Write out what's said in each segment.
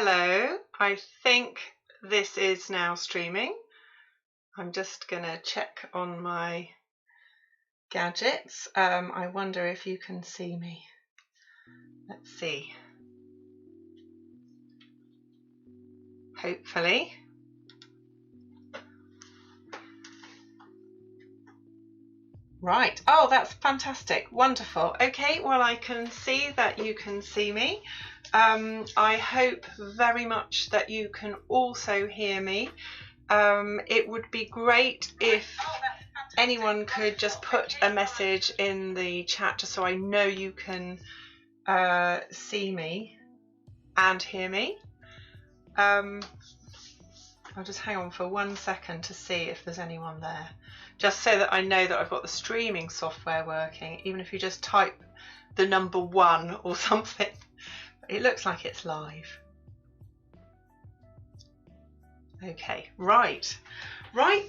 Hello, I think this is now streaming. I'm just gonna check on my gadgets. I wonder if you can see me. Let's see. Hopefully. Right, oh, that's fantastic, wonderful. Okay, well, I can see that you can see me. I hope very much that you can also hear me. It would be great if anyone could just put a message in the chat just so I know you can see me and hear me. I'll just hang on for 1 second to see if there's anyone there, just so that I know that I've got the streaming software working, even if you just type the number 1 or something. It looks like it's live. Okay, right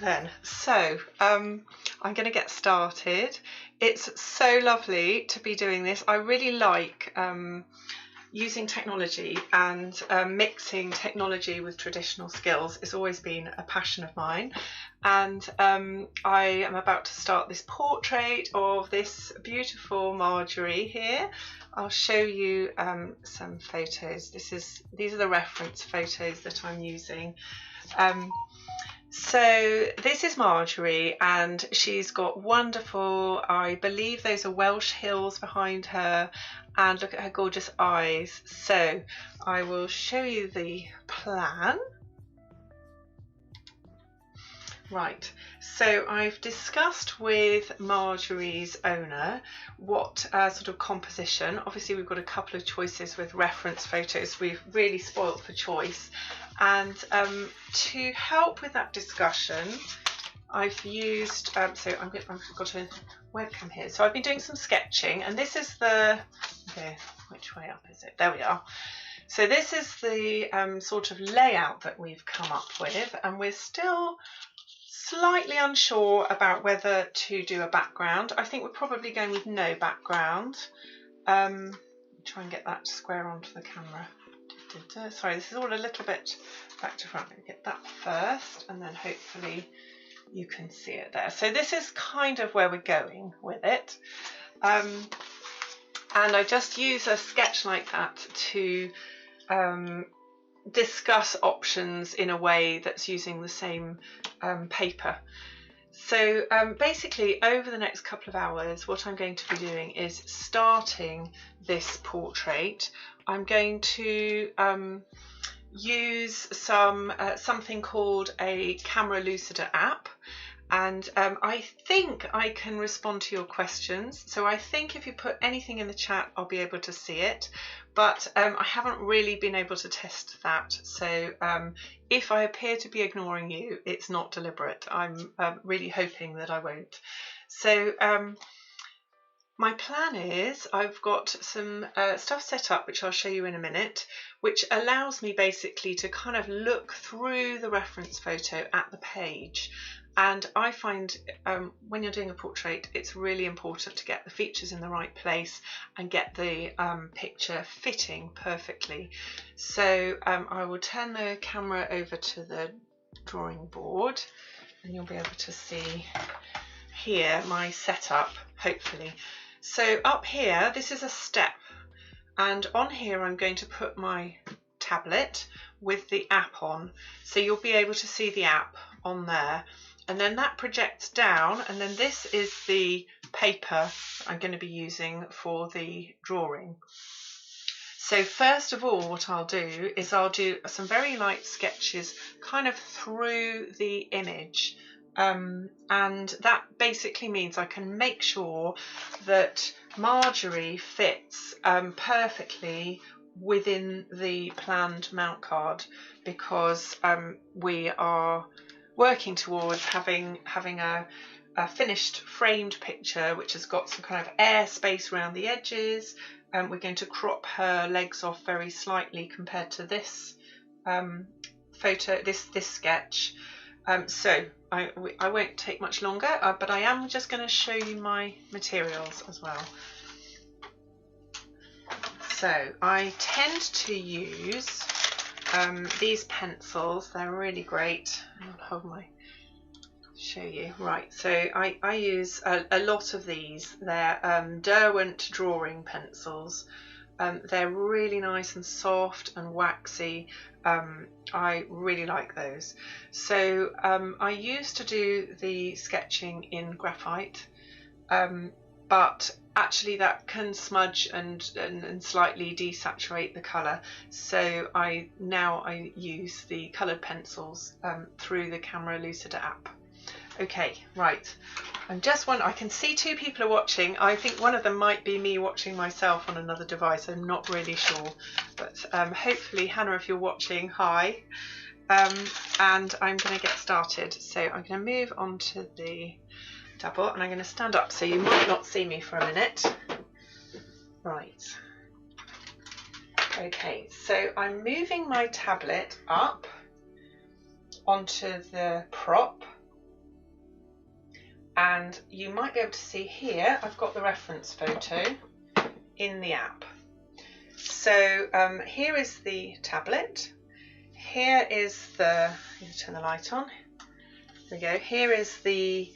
then, so I'm going to get started. It's so lovely to be doing this. I really like using technology and mixing technology with traditional skills. It's always been a passion of mine, and I am about to start this portrait of this beautiful Marjorie here. I'll show you some photos. These are the reference photos that I'm using. So this is Marjorie, and she's got wonderful, I believe those are Welsh hills behind her, and look at her gorgeous eyes. So I will show you the plan. Right, so I've discussed with Marjorie's owner what sort of composition. Obviously we've got a couple of choices with reference photos. We've really spoilt for choice, and to help with that discussion I've used, so I've got a webcam here. So I've been doing some sketching, and this is the, okay, which way up is it? There we are. So this is the sort of layout that we've come up with, and we're still slightly unsure about whether to do a background. I think we're probably going with no background. Try and get that square onto the camera. Sorry, this is all a little bit back to front. Let me get that first, and then hopefully you can see it there. So this is kind of where we're going with it. And I just use a sketch like that to discuss options in a way that's using the same paper. So basically over the next couple of hours what I'm going to be doing is starting this portrait. I'm going to use something called a camera lucida app, and I think I can respond to your questions. So I think if you put anything in the chat I'll be able to see it, but I haven't really been able to test that. So if I appear to be ignoring you, it's not deliberate. I'm really hoping that I won't. So my plan is I've got some stuff set up, which I'll show you in a minute, which allows me basically to kind of look through the reference photo at the page. And I find when you're doing a portrait, it's really important to get the features in the right place and get the picture fitting perfectly. So I will turn the camera over to the drawing board, and you'll be able to see here my setup, hopefully. So up here, this is a step, and on here I'm going to put my tablet with the app on, so you'll be able to see the app on there, and then that projects down, and then this is the paper I'm going to be using for the drawing. So first of all what I'll do is I'll do some very light sketches kind of through the image. And that basically means I can make sure that Marjorie fits perfectly within the planned mount card, because we are working towards having a finished framed picture which has got some kind of air space around the edges. We're going to crop her legs off very slightly compared to this photo, this sketch. So I won't take much longer, but I am just going to show you my materials as well. So I tend to use these pencils. They're really great. I'll hold my show you. Right, so I use a lot of these. They're Derwent drawing pencils. They're really nice and soft and waxy. I really like those. So I used to do the sketching in graphite, but actually that can smudge and slightly desaturate the colour. So now I use the coloured pencils through the Camera Lucida app. Okay, right. I can see two people are watching. I think one of them might be me watching myself on another device. I'm not really sure, but hopefully, Hannah, if you're watching, hi. And I'm going to get started. So I'm going to move on to the double, and I'm going to stand up so you might not see me for a minute. Right. Okay, so I'm moving my tablet up onto the prop. And you might be able to see here, I've got the reference photo in the app. So here is the tablet. Here is I'm going to turn the light on. There we go. Here is the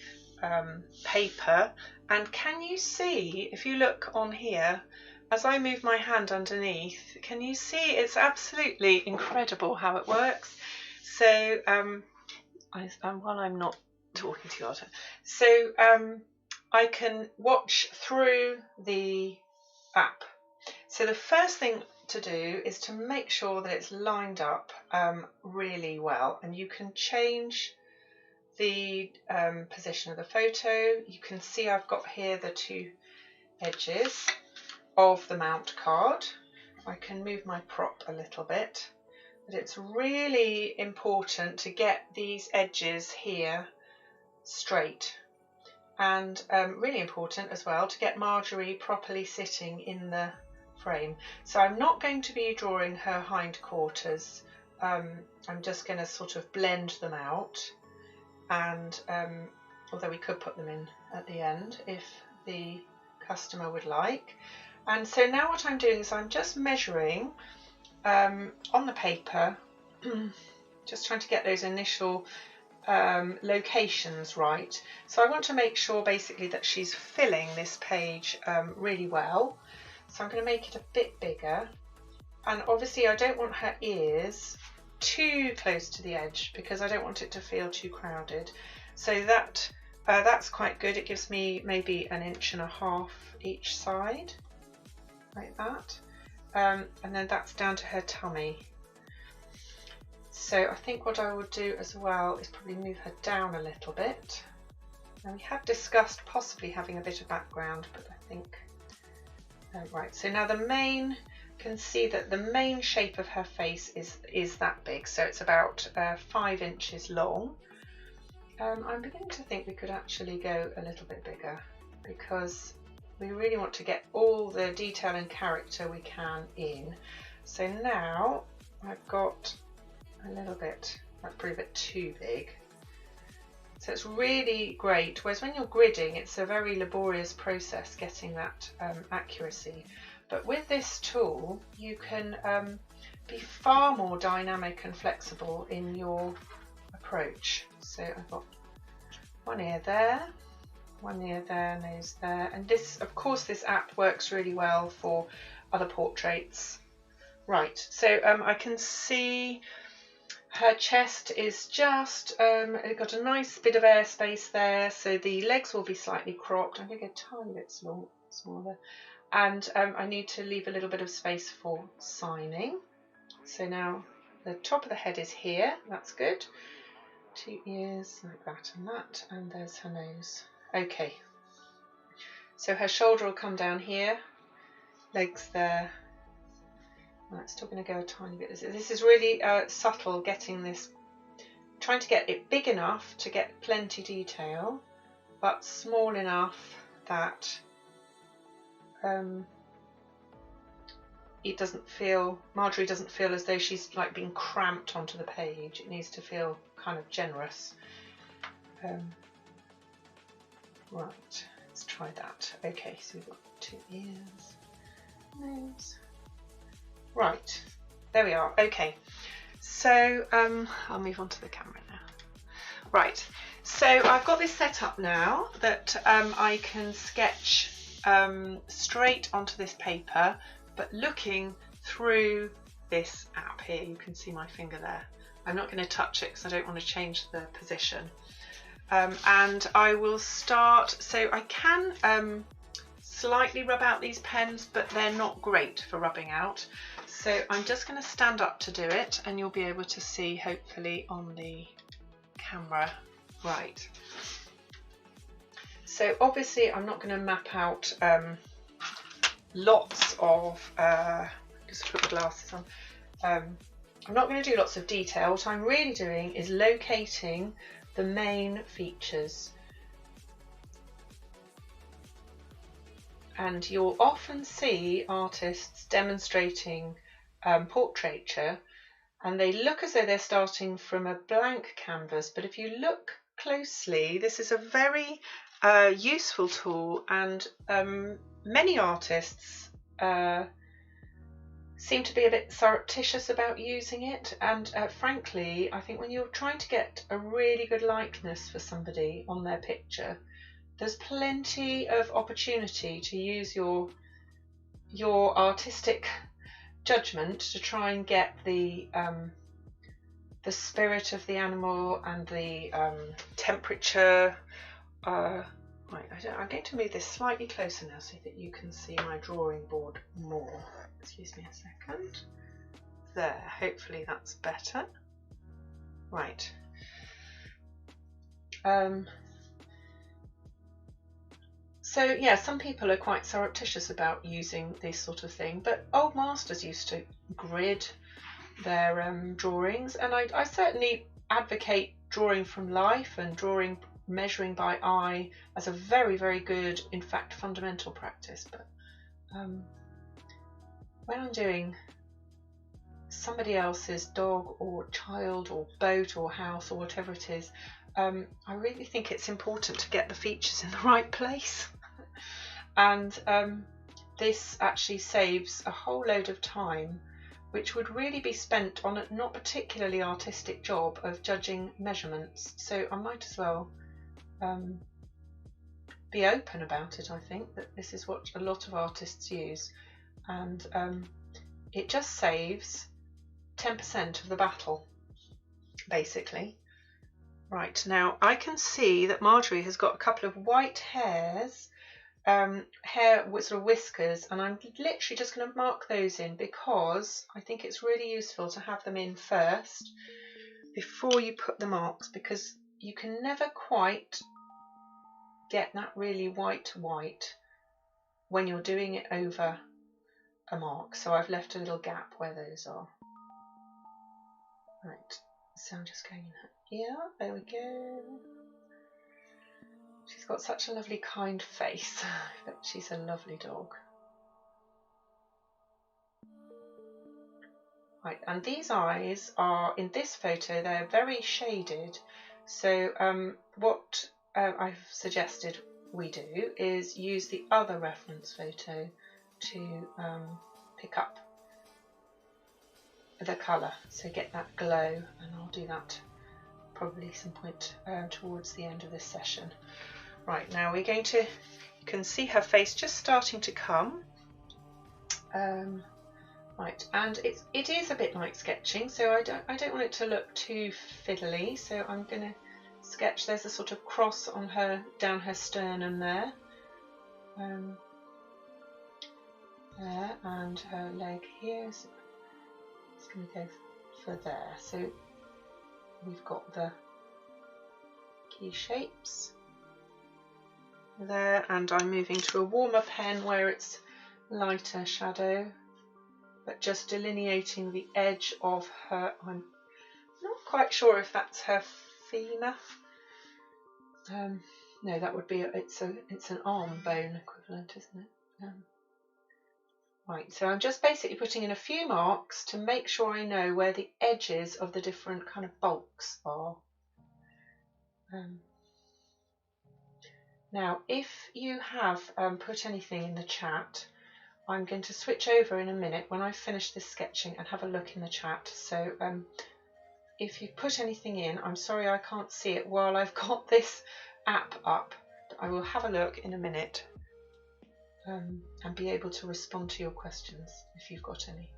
paper. And can you see, if you look on here, as I move my hand underneath, can you see it's absolutely incredible how it works? So while I'm not talking to you, so I can watch through the app. So the first thing to do is to make sure that it's lined up really well, and you can change the position of the photo. You can see I've got here the two edges of the mount card. I can move my prop a little bit, but it's really important to get these edges here straight, and really important as well to get Marjorie properly sitting in the frame. So I'm not going to be drawing her hindquarters. I'm just going to sort of blend them out, and although we could put them in at the end if the customer would like. And so now what I'm doing is I'm just measuring on the paper, just trying to get those initial locations right. So I want to make sure basically that she's filling this page really well. So I'm going to make it a bit bigger, and obviously I don't want her ears too close to the edge because I don't want it to feel too crowded. So that's quite good. It gives me maybe 1.5 inches each side, like that, and then that's down to her tummy. So I think what I will do as well is probably move her down a little bit. And we have discussed possibly having a bit of background, but I think right. So now can see that the main shape of her face is that big. So it's about 5 inches long. I'm beginning to think we could actually go a little bit bigger because we really want to get all the detail and character we can in. So now I've got a little bit, that's probably a bit too big. So it's really great, whereas when you're gridding it's a very laborious process getting that accuracy. But with this tool you can be far more dynamic and flexible in your approach. So I've got one ear there, one ear there, nose there, and this, of course, this app works really well for other portraits. Right, so I can see her chest is just got a nice bit of airspace there, so the legs will be slightly cropped. I'm going to go a tiny bit smaller, and I need to leave a little bit of space for signing. So now the top of the head is here, that's good. 2 ears like that, and there's her nose. Okay, so her shoulder will come down here, legs there. It's still going to go a tiny bit. This is really subtle, getting this, trying to get it big enough to get plenty detail, but small enough that it doesn't feel, Marjorie doesn't feel as though she's like being cramped onto the page. It needs to feel kind of generous. Right, let's try that. Okay, so we've got 2 ears, nose. Right, there we are. Okay, So I'll move on to the camera now. Right, so I've got this set up now that I can sketch straight onto this paper, but looking through this app here. You can see my finger there. I'm not going to touch it because I don't want to change the position. And I will start, so I can slightly rub out these pens, but they're not great for rubbing out. So I'm just going to stand up to do it, and you'll be able to see hopefully on the camera. Right. So obviously I'm not going to map out lots of, just put the glasses on. I'm not going to do lots of detail. What I'm really doing is locating the main features. And you'll often see artists demonstrating portraiture, and they look as though they're starting from a blank canvas, but if you look closely, this is a very useful tool, and many artists seem to be a bit surreptitious about using it, and frankly I think when you're trying to get a really good likeness for somebody on their picture, there's plenty of opportunity to use your artistic judgment to try and get the spirit of the animal and the temperature. Right, I'm going to move this slightly closer now so that you can see my drawing board more. Excuse me a second. There, hopefully that's better. Right. So yeah, some people are quite surreptitious about using this sort of thing, but old masters used to grid their drawings, and I certainly advocate drawing from life and measuring by eye as a very, very good, in fact, fundamental practice. But when I'm doing somebody else's dog or child or boat or house or whatever it is, I really think it's important to get the features in the right place. And this actually saves a whole load of time, which would really be spent on a not particularly artistic job of judging measurements. So I might as well be open about it. I think that this is what a lot of artists use, and it just saves 10% of the battle, basically. Right, now I can see that Marjorie has got a couple of white hairs, hair with sort of whiskers, and I'm literally just going to mark those in because I think it's really useful to have them in first before you put the marks, because you can never quite get that really white when you're doing it over a mark. So I've left a little gap where those are. Right, so I'm just going in here, there we go. She's got such a lovely kind face, but she's a lovely dog. Right, and these eyes are, in this photo, they're very shaded. So what I've suggested we do is use the other reference photo to pick up the colour, so get that glow, and I'll do that probably some point towards the end of this session. Right, now we're going to, you can see her face just starting to come. Right, and it is a bit like sketching, so I don't want it to look too fiddly, so I'm going to sketch. There's a sort of cross on her, down her sternum there. There, and her leg here, so it's going to go for there. So we've got the key shapes there, and I'm moving to a warmer pen where it's lighter shadow, but just delineating the edge of her. I'm not quite sure if that's her femur. No, that would be it's an arm bone equivalent, isn't it? Right, so I'm just basically putting in a few marks to make sure I know where the edges of the different kind of bulks are. Now, if you have put anything in the chat, I'm going to switch over in a minute when I finish this sketching and have a look in the chat. So if you put anything in, I'm sorry I can't see it while I've got this app up. I will have a look in a minute and be able to respond to your questions if you've got any.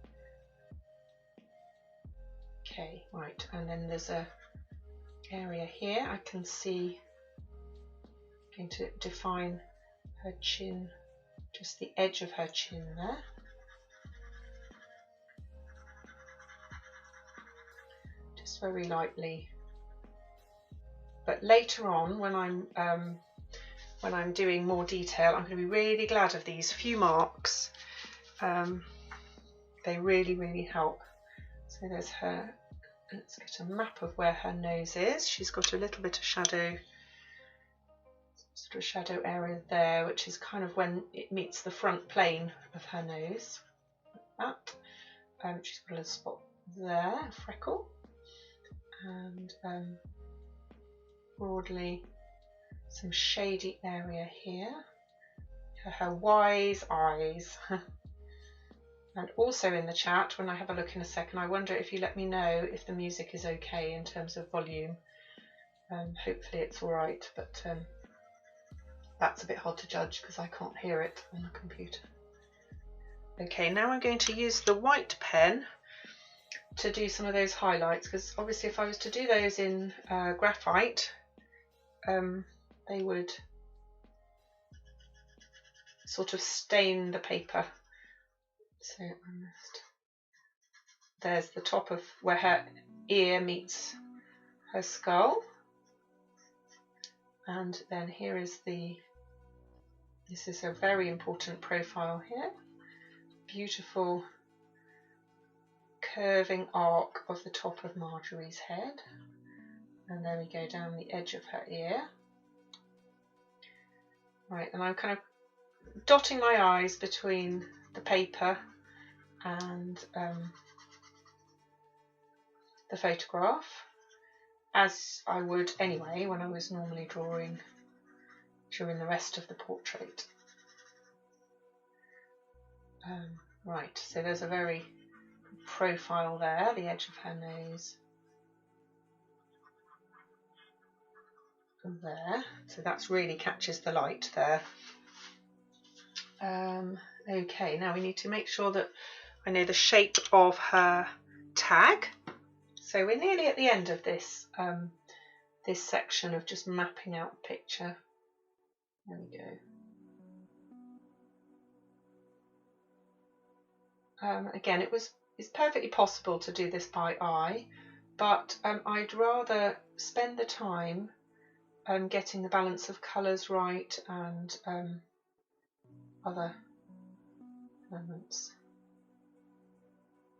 Okay, right, and then there's a area here I can see. I'm going to define her chin, just the edge of her chin there. Just very lightly. But later on, when I'm doing more detail, I'm going to be really glad of these few marks. They really help. So there's her. Let's get a map of where her nose is. She's got a little bit of shadow, sort of shadow area there, which is kind of when it meets the front plane of her nose. Like that. She's got a little spot there, a freckle, and broadly some shady area here. Her wise eyes. And also in the chat, when I have a look in a second, I wonder if you let me know if the music is okay in terms of volume. Hopefully it's all right, but that's a bit hard to judge because I can't hear it on the computer. Okay, now I'm going to use the white pen to do some of those highlights, because obviously if I was to do those in graphite, they would sort of stain the paper. So there's the top of where her ear meets her skull, and then here is this is a very important profile here. Beautiful curving arc of the top of Marjorie's head, and then we go down the edge of her ear. Right, and I'm kind of dotting my eyes between the paper and the photograph, as I would anyway when I was normally drawing during the rest of the portrait. Right, so there's a very profile there, the edge of her nose there, so that's really catches the light there. Okay, now we need to make sure that I know the shape of her tag. So we're nearly at the end of this this section of just mapping out the picture. There we go. Again, it's perfectly possible to do this by eye, but I'd rather spend the time getting the balance of colours right and other elements,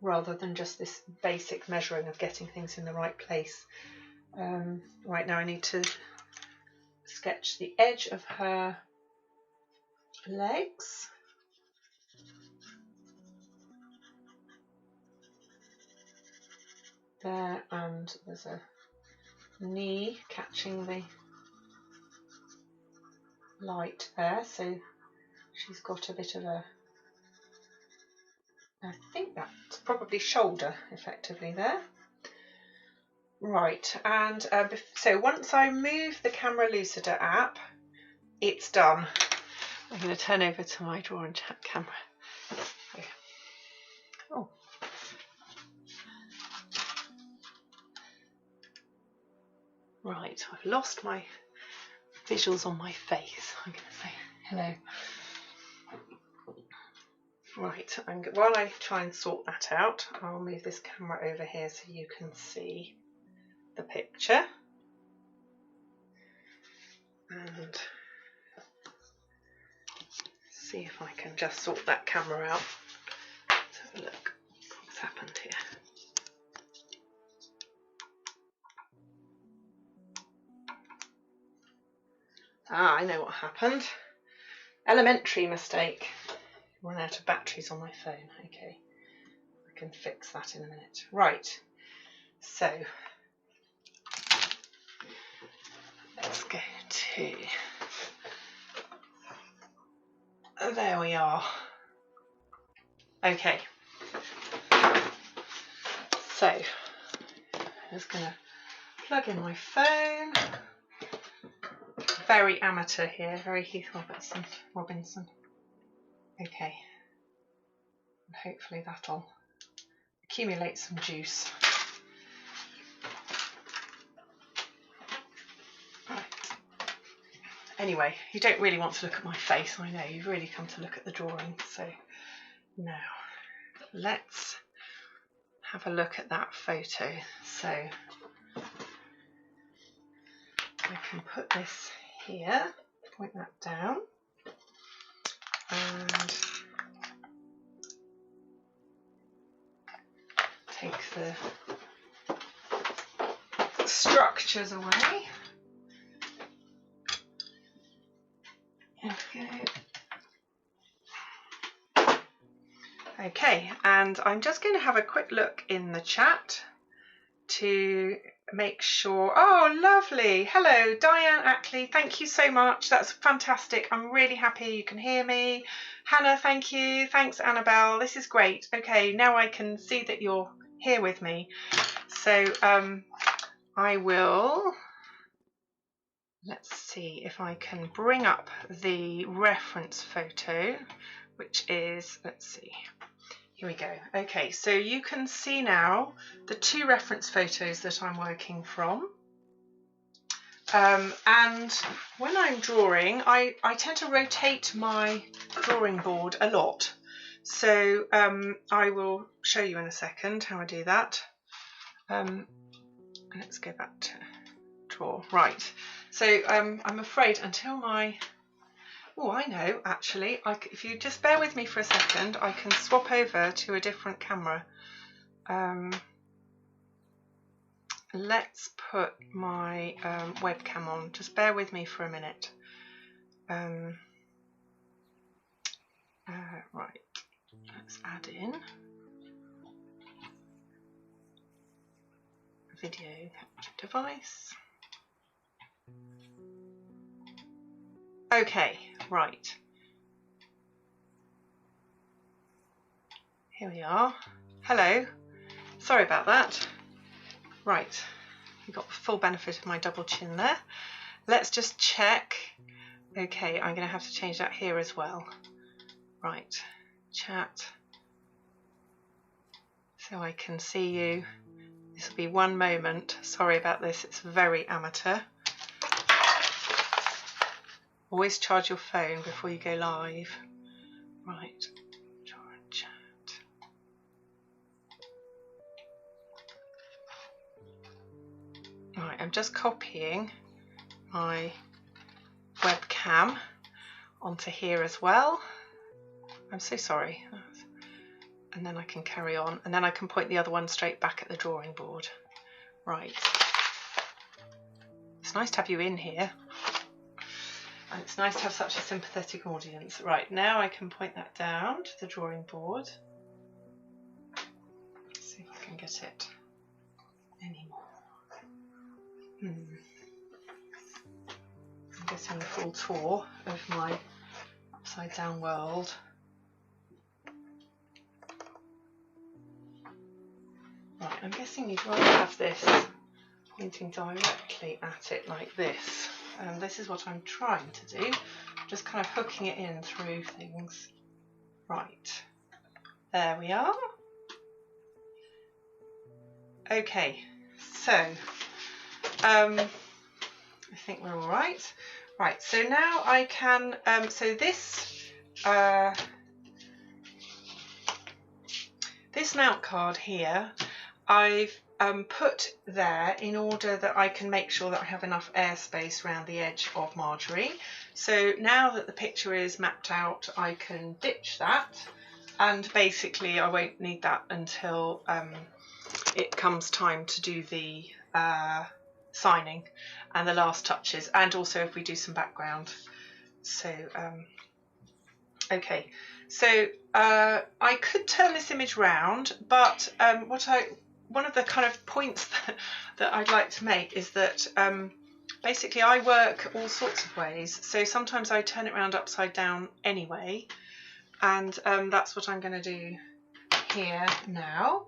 rather than just this basic measuring of getting things in the right place. Right, now I need to sketch the edge of her legs. There, and there's a knee catching the light there, so she's got a bit of a, I think that's probably shoulder effectively there. Right, and so once I move the camera lucida app, it's done. I'm going to turn over to my draw and chat camera. Oh. Right, I've lost my visuals on my face. I'm going to say hello. Right, and while I try and sort that out, I'll move this camera over here so you can see the picture. And see if I can just sort that camera out. Let's have a look what's happened here. Ah, I know what happened. Elementary mistake. Run out of batteries on my phone. Okay, I can fix that in a minute. Right, so let's go to, there we are. Okay, so I'm just going to plug in my phone. Very amateur here, very Heath Robinson. Okay, and hopefully that'll accumulate some juice. Right. Anyway, you don't really want to look at my face, I know, you've really come to look at the drawing. So now let's have a look at that photo. So I can put this here, point that down, and take the structures away. There we go. Okay, and I'm just going to have a quick look in the chat to make sure. Oh, lovely. Hello, Diane Ackley. Thank you so much. That's fantastic. I'm really happy you can hear me. Hannah, thank you. Thanks, Annabelle. This is great. Okay, now I can see that you're here with me. So I will, let's see if I can bring up the reference photo, which is, let's see. Here we go. Okay, so you can see now the two reference photos that I'm working from. And when I'm drawing, I tend to rotate my drawing board a lot. So I will show you in a second how I do that. Let's go back to draw. Right, so I'm afraid until my... Oh, I know, actually, if you just bear with me for a second, I can swap over to a different camera. Let's put my webcam on. Just bear with me for a minute. Right, let's add in video capture device. Okay, right. Here we are. Hello. Sorry about that. Right, you got the full benefit of my double chin there. Let's just check. Okay, I'm going to have to change that here as well. Right, chat. So I can see you. This will be one moment. Sorry about this, it's very amateur. Always charge your phone before you go live. Right, draw and chat. Right, I'm just copying my webcam onto here as well. I'm so sorry. And then I can carry on, and then I can point the other one straight back at the drawing board. Right. It's nice to have you in here. And it's nice to have such a sympathetic audience. Right, now I can point that down to the drawing board. Let's see if I can get it anymore. I'm getting the full tour of my upside down world. Right, I'm guessing you'd rather have this pointing directly at it like this. This is what I'm trying to do, just kind of hooking it in through things. Right, there we are. Okay, so I think we're all right. Right, so now I can, so this mount card here, I've put there in order that I can make sure that I have enough airspace around the edge of Marjorie. So now that the picture is mapped out, I can ditch that, and basically I won't need that until it comes time to do the signing and the last touches, and also if we do some background. So okay, so I could turn this image round, but one of the kind of points that I'd like to make is that basically I work all sorts of ways. So sometimes I turn it around upside down anyway, and that's what I'm going to do here now.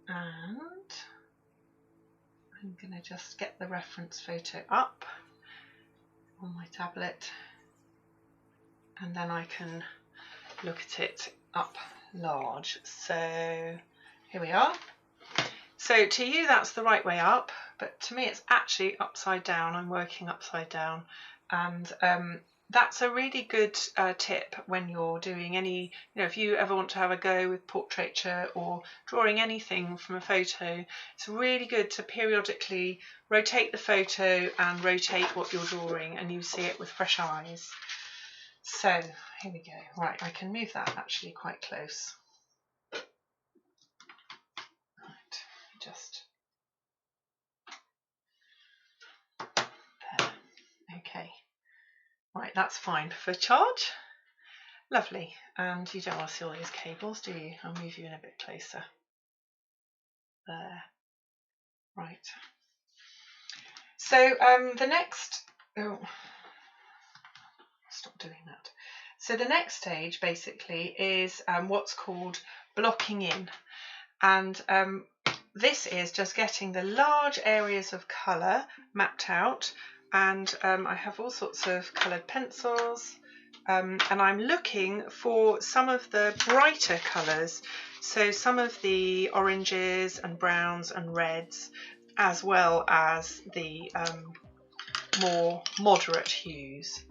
And I'm going to just get the reference photo up on my tablet, and then I can look at it up large. So here we are. So to you that's the right way up, but to me it's actually upside down. I'm working upside down, and that's a really good tip when you're doing any, if you ever want to have a go with portraiture or drawing anything from a photo, it's really good to periodically rotate the photo and rotate what you're drawing, and you see it with fresh eyes. So here we go. Right, I can move that actually quite close. Right, just there. Okay. Right, that's fine for charge. Lovely. And you don't want to see all these cables, do you? I'll move you in a bit closer. There. Right. So the next... Oh, stop doing that. So the next stage basically is what's called blocking in. And this is just getting the large areas of colour mapped out. And I have all sorts of coloured pencils, and I'm looking for some of the brighter colours, so some of the oranges and browns and reds, as well as the more moderate hues.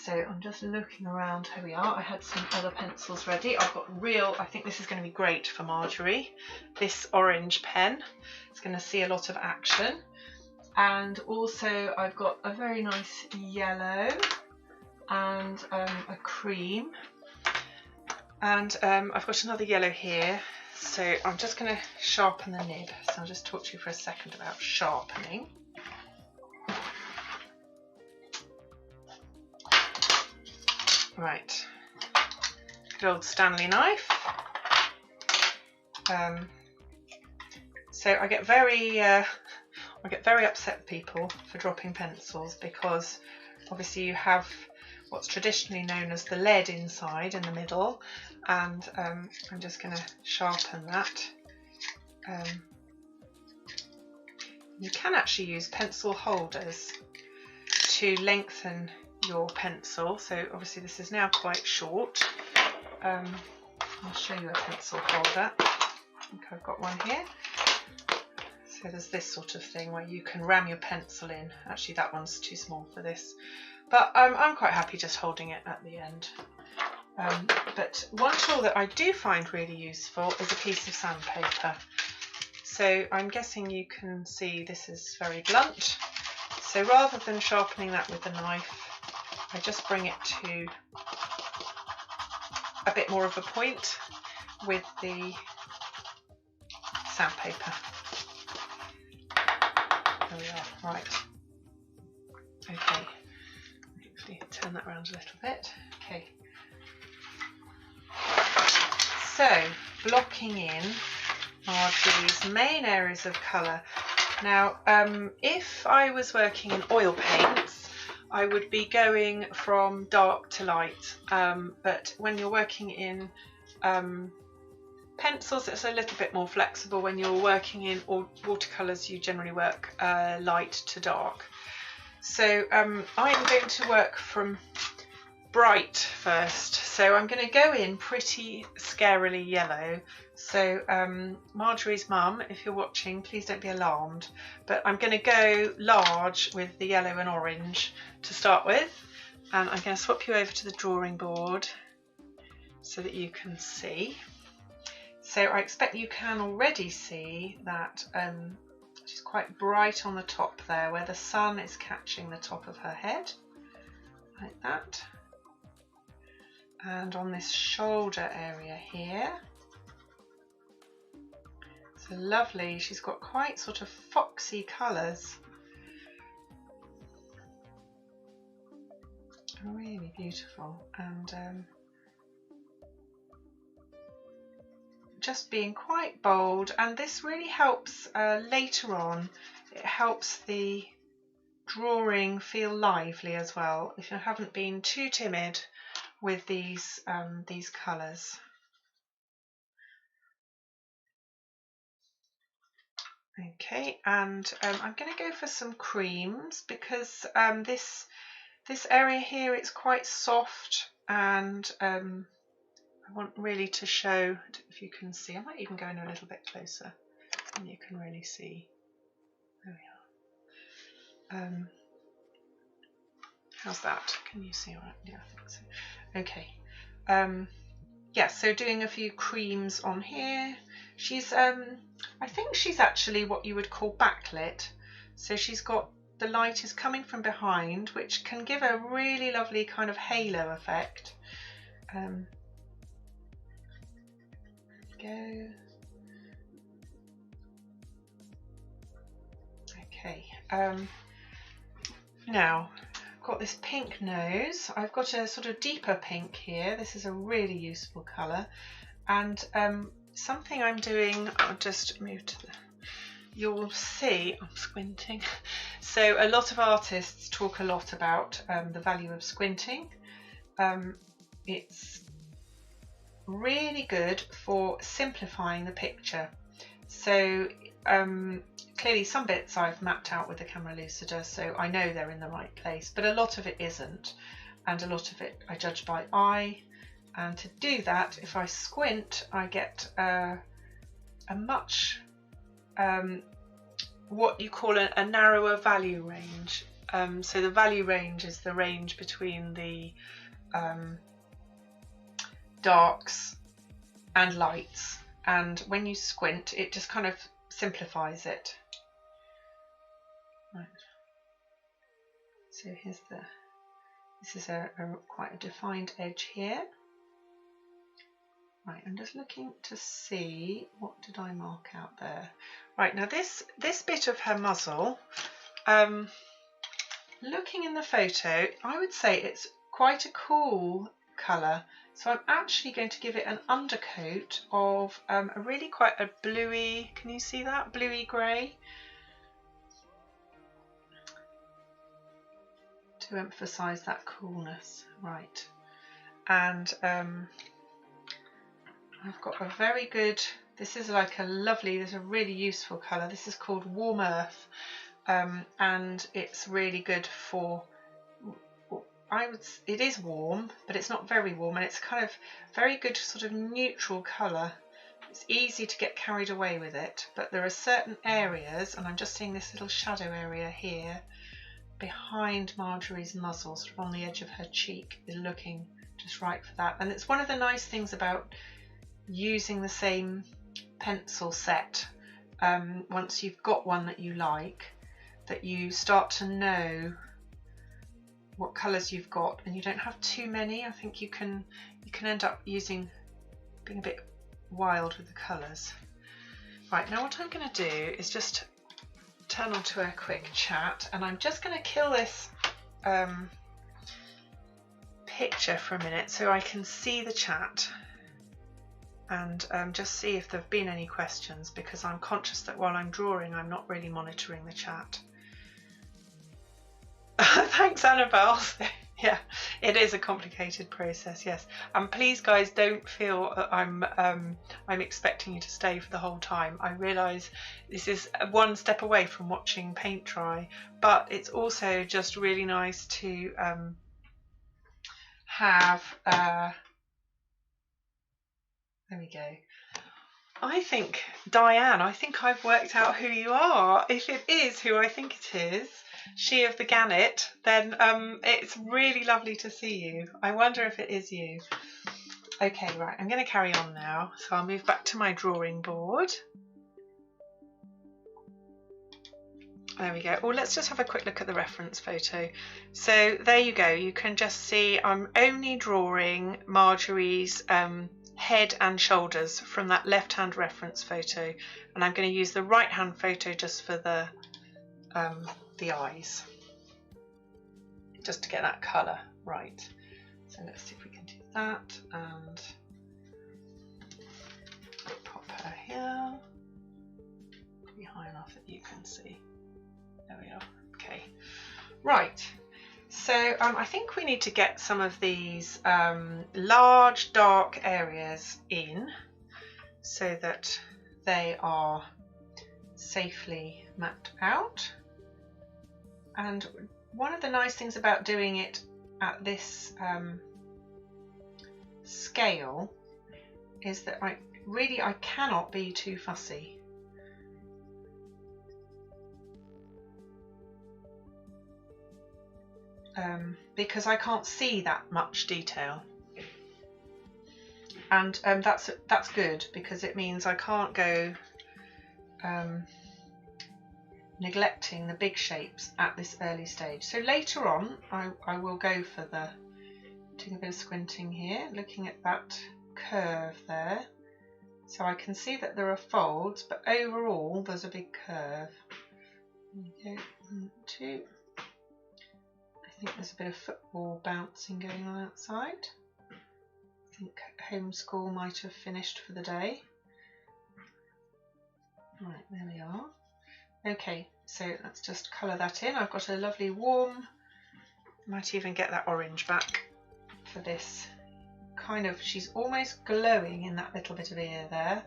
So I'm just looking around. Here we are. I had some other pencils ready. I've got I think this is going to be great for Marjorie. This orange pen is going to see a lot of action. And also I've got a very nice yellow and a cream, and I've got another yellow here, so I'm just going to sharpen the nib. So I'll just talk to you for a second about sharpening. Right, good old Stanley knife. So I get very upset with people for dropping pencils, because obviously you have what's traditionally known as the lead inside in the middle, and I'm just going to sharpen that. You can actually use pencil holders to lengthen your pencil. So obviously this is now quite short. I'll show you a pencil holder. I think I've got one here. So there's this sort of thing where you can ram your pencil in. Actually that one's too small for this, but I'm quite happy just holding it at the end. But one tool that I do find really useful is a piece of sandpaper. So I'm guessing you can see this is very blunt. So rather than sharpening that with a knife, I just bring it to a bit more of a point with the sandpaper. There we are. Right. Okay. Hopefully turn that around a little bit. Okay. So, blocking in Marjorie's main areas of colour. Now, if I was working in oil paints, I would be going from dark to light. But when you're working in pencils, it's a little bit more flexible. When you're working in watercolours, you generally work light to dark. So I'm going to work from bright first. So I'm going to go in pretty scarily yellow. So Marjorie's mum, if you're watching, please don't be alarmed. But I'm going to go large with the yellow and orange to start with. And I'm going to swap you over to the drawing board so that you can see. So I expect you can already see that she's quite bright on the top there, where the sun is catching the top of her head, like that. And on this shoulder area here. So lovely, she's got quite sort of foxy colours. Really beautiful. And just being quite bold, and this really helps later on. It helps the drawing feel lively as well, if you haven't been too timid with these colours. Okay, and I'm going to go for some creams because this area here, it's quite soft, and I want really to show, if you can see, I might even go in a little bit closer and you can really see. There we are. How's that? Can you see all right? Yeah, I think so. Okay. Yeah, so doing a few creams on here. She's I think she's actually what you would call backlit. So she's got, the light is coming from behind, which can give a really lovely kind of halo effect. Go. Okay. Now I've got this pink nose. I've got a sort of deeper pink here. This is a really useful colour, and something I'm doing, I'll just move to the, you'll see I'm squinting. So a lot of artists talk a lot about the value of squinting. It's really good for simplifying the picture. So clearly some bits I've mapped out with the camera lucida, so I know they're in the right place, but a lot of it isn't, and a lot of it I judge by eye. And to do that, if I squint, I get a much what you call a narrower value range. So the value range is the range between the darks and lights, and when you squint, it just kind of simplifies it. Right. So here's the, this is a quite a defined edge here. Right, I'm just looking to see, what did I mark out there? Right, now this bit of her muzzle, looking in the photo, I would say it's quite a cool colour. So I'm actually going to give it an undercoat of a really quite a bluey, can you see that? Bluey grey. To emphasise that coolness, right. And I've got a very good, this is like a lovely, there's a really useful colour. This is called Warm Earth, and it's really good for, it is warm, but it's not very warm, and it's kind of very good sort of neutral colour. It's easy to get carried away with it, but there are certain areas, and I'm just seeing this little shadow area here behind Marjorie's muzzle, sort of on the edge of her cheek, is looking just right for that. And it's one of the nice things about using the same pencil set, once you've got one that you like, that you start to know what colours you've got, and you don't have too many. I think you can end up being a bit wild with the colours. Right, now what I'm going to do is just turn on to a quick chat, and I'm just going to kill this picture for a minute so I can see the chat, and just see if there have been any questions, because I'm conscious that while I'm drawing I'm not really monitoring the chat. Thanks, Annabelle. Yeah, it is a complicated process, yes. And please guys, don't feel that I'm expecting you to stay for the whole time. I realise this is one step away from watching paint dry, but it's also just really nice to have there we go. I think, Diane, I think I've worked out who you are. If it is who I think it is, she of the Gannet, then it's really lovely to see you. I wonder if it is you. Okay, right, I'm going to carry on now. So I'll move back to my drawing board. There we go. Oh, let's just have a quick look at the reference photo. So there you go. You can just see I'm only drawing Marjorie's head and shoulders from that left-hand reference photo, and I'm going to use the right-hand photo just for the eyes, just to get that colour right. So let's see if we can do that, and pop her here, be high enough that you can see. There we are. Okay, right. So I think we need to get some of these large dark areas in so that they are safely mapped out. And one of the nice things about doing it at this scale is that I cannot be too fussy. Because I can't see that much detail, and that's good, because it means I can't go neglecting the big shapes at this early stage. So later on I will go for doing a bit of squinting here, looking at that curve there, so I can see that there are folds, but overall there's a big curve. There we go. 1, 2. I think there's a bit of football bouncing going on outside. I think homeschool might have finished for the day. Right, there we are. Okay, so let's just colour that in. I've got a lovely warm, might even get that orange back for this kind of, she's almost glowing in that little bit of ear there.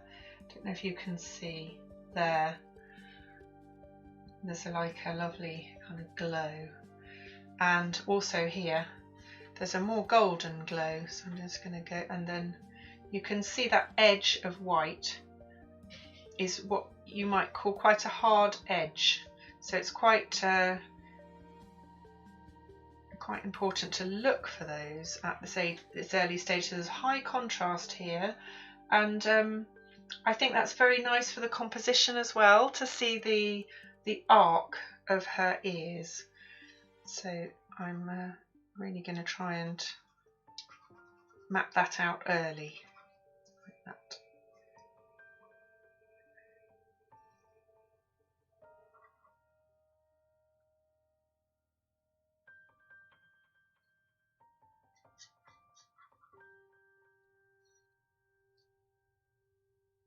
Don't know if you can see there. There's like a lovely kind of glow. And also here there's a more golden glow, so I'm just going to go, and then you can see that edge of white is what you might call quite a hard edge, so it's quite important to look for those at this early stage. So there's high contrast here, and I think that's very nice for the composition as well, to see the arc of her ears. So I'm really going to try and map that out early, like that.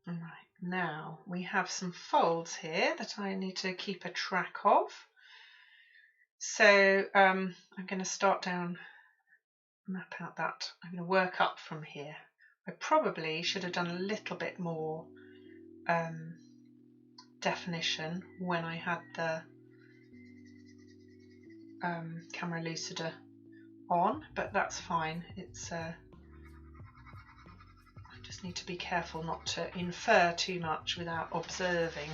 Right, now we have some folds here that I need to keep a track of. So I'm going to start down, map out that. I'm going to work up from here. I probably should have done a little bit more definition when I had the camera lucida on, but that's fine. It's I just need to be careful not to infer too much without observing.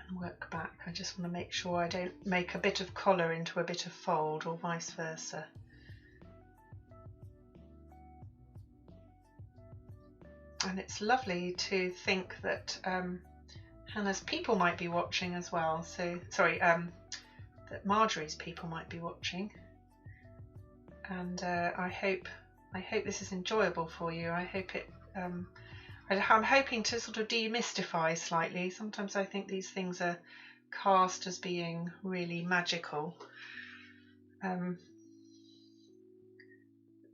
And work back. I just want to make sure I don't make a bit of collar into a bit of fold, or vice versa. And it's lovely to think that Hannah's people might be watching as well. So sorry, that Marjorie's people might be watching. And I hope this is enjoyable for you. I hope it. I'm hoping to sort of demystify slightly. Sometimes I think these things are cast as being really magical.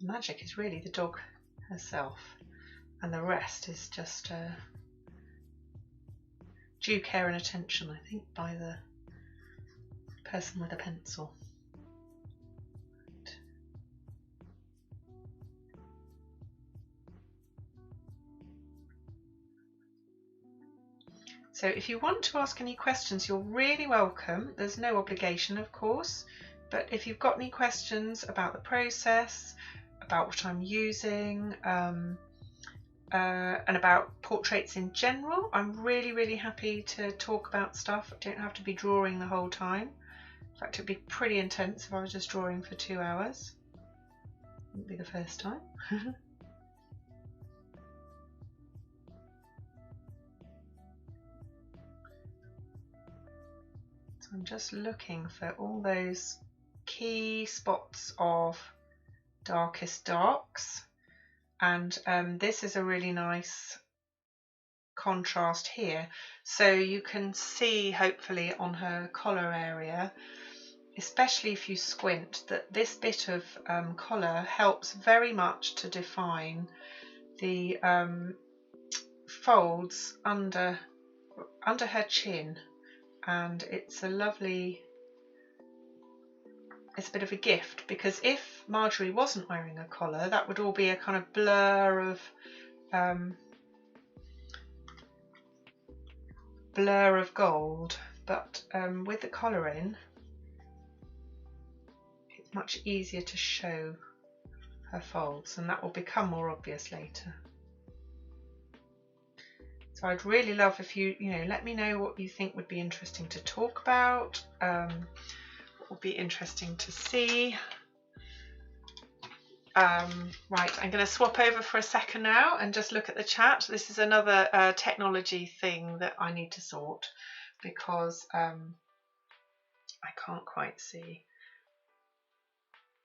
Magic is really the dog herself, and the rest is just due care and attention, I think, by the person with a pencil. So if you want to ask any questions, you're really welcome. There's no obligation, of course, but if you've got any questions about the process, about what I'm using, and about portraits in general, I'm really happy to talk about stuff. I don't have to be drawing the whole time. In fact, it'd be pretty intense if I was just drawing for 2 hours. Wouldn't be the first time. So I'm just looking for all those key spots of darkest darks, and this is a really nice contrast here, so you can see hopefully on her collar area, especially if you squint, that this bit of collar helps very much to define the folds under her chin, and it's a lovely it's a bit of a gift, because if Marjorie wasn't wearing a collar, that would all be a kind of blur of gold, but with the collar in, it's much easier to show her folds, and that will become more obvious later. So I'd really love if you let me know what you think would be interesting to talk about, what would be interesting to see. Right, I'm going to swap over for a second now and just look at the chat. This is another technology thing that I need to sort, because I can't quite see.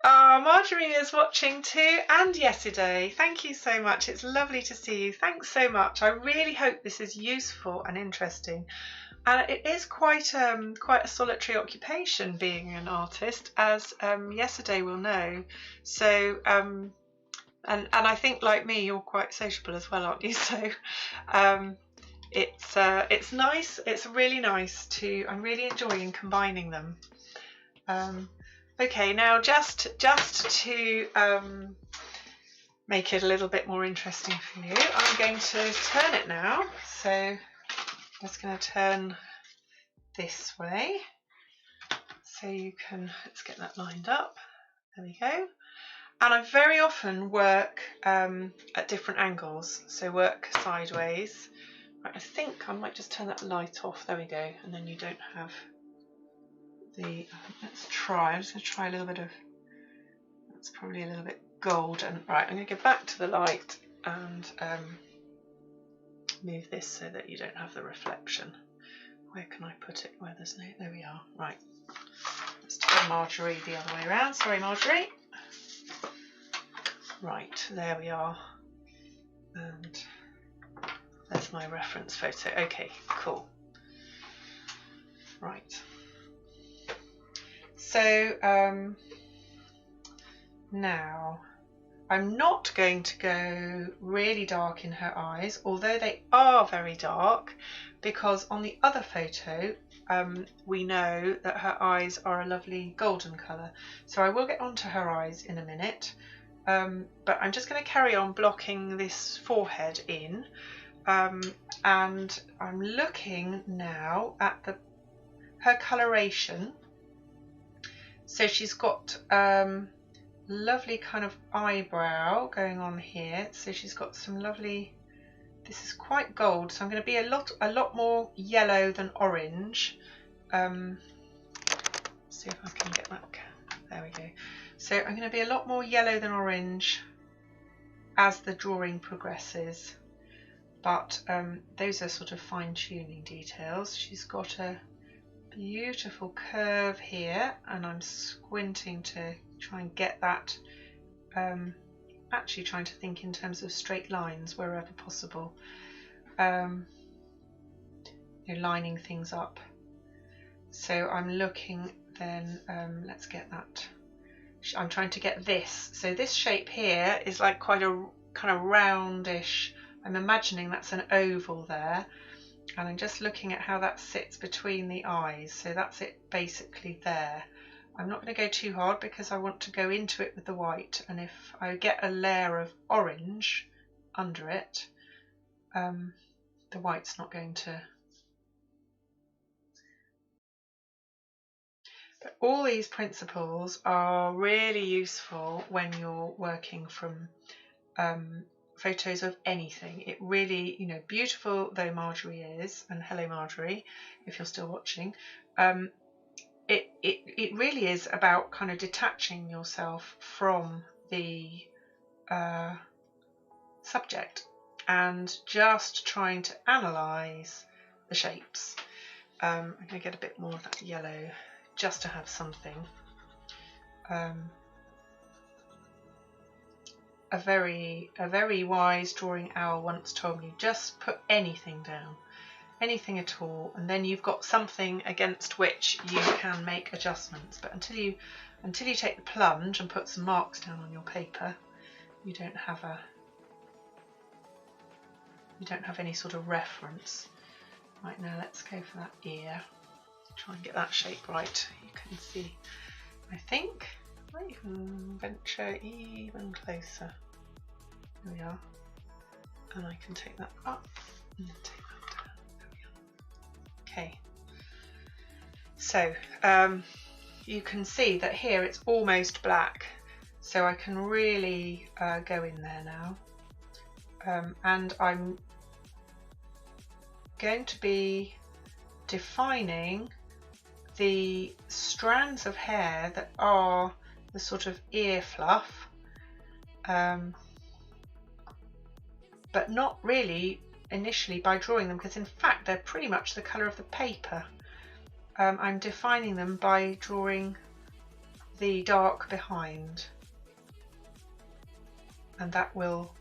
Oh, Marjorie is watching too, and yesterday. Thank you so much. It's lovely to see you. Thanks so much. I really hope this is useful and interesting. And it is quite a solitary occupation being an artist, as yesterday will know. So and I think, like me, you're quite sociable as well, aren't you? So it's nice. It's really nice to. I'm really enjoying combining them. Okay, now just to make it a little bit more interesting for you, I'm going to turn it now. So I'm just going to turn this way, so you can, let's get that lined up. There we go. And I very often work at different angles, so work sideways. Right, I think I might just turn that light off. There we go, and then you don't have the, let's try, I'm just going to try a little bit of, that's probably a little bit golden. Right, I'm going to go back to the light and move this so that you don't have the reflection. Where can I put it? Where there's no, there we are. Right, let's turn Marjorie the other way around. Sorry, Marjorie. Right, there we are. And there's my reference photo. Okay, cool. Right. So now I'm not going to go really dark in her eyes, although they are very dark, because on the other photo we know that her eyes are a lovely golden colour. So I will get onto her eyes in a minute, but I'm just going to carry on blocking this forehead in, and I'm looking now at her coloration. So she's got lovely kind of eyebrow going on here. So she's got some lovely, this is quite gold, so I'm going to be a lot more yellow than orange. See if I can get that, there we go. So I'm going to be a lot more yellow than orange as the drawing progresses, but those are sort of fine-tuning details. She's got a beautiful curve here, and I'm squinting to try and get that, actually trying to think in terms of straight lines wherever possible, lining things up. So I'm looking then, let's get that, I'm trying to get this, so this shape here is like quite a kind of roundish, I'm imagining that's an oval there, and I'm just looking at how that sits between the eyes. So that's it basically there. I'm not going to go too hard because I want to go into it with the white, and if I get a layer of orange under it, the white's not going to. But all these principles are really useful when you're working from photos of anything. It really, beautiful though Marjorie is, and hello Marjorie, if you're still watching, it really is about kind of detaching yourself from the subject and just trying to analyse the shapes. I'm going to get a bit more of that yellow just to have something. A very wise drawing owl once told me, just put anything down, anything at all, and then you've got something against which you can make adjustments. But until you take the plunge and put some marks down on your paper, you don't have any sort of reference. Right, now let's go for that ear. Try and get that shape right. You can see I think. I might even venture even closer. There we are. And I can take that up and take that down. There we are. Okay. So you can see that here it's almost black, so I can really go in there now. And I'm going to be defining the strands of hair that are the sort of ear fluff, but not really initially by drawing them, because in fact they're pretty much the colour of the paper. I'm defining them by drawing the dark behind, and that will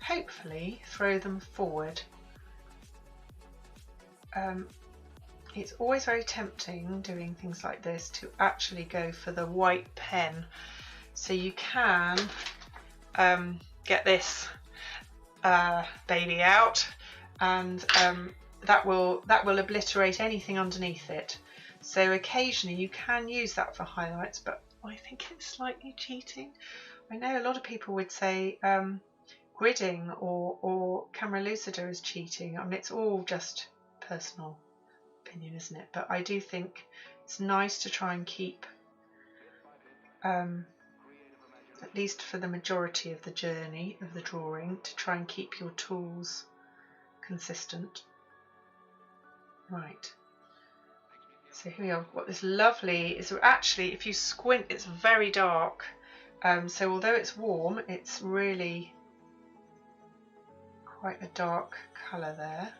hopefully throw them forward. It's always very tempting doing things like this to actually go for the white pen, so you can get this baby out, and that will obliterate anything underneath it. So occasionally you can use that for highlights, but I think it's slightly cheating. I know a lot of people would say gridding or camera lucida is cheating. I mean, it's all just personal opinion, isn't it? But I do think it's nice to try and keep, at least for the majority of the journey of the drawing, to try and keep your tools consistent. Right, so here we are. We've got this lovely, it's actually, if you squint, it's very dark. So although it's warm, it's really quite a dark colour there.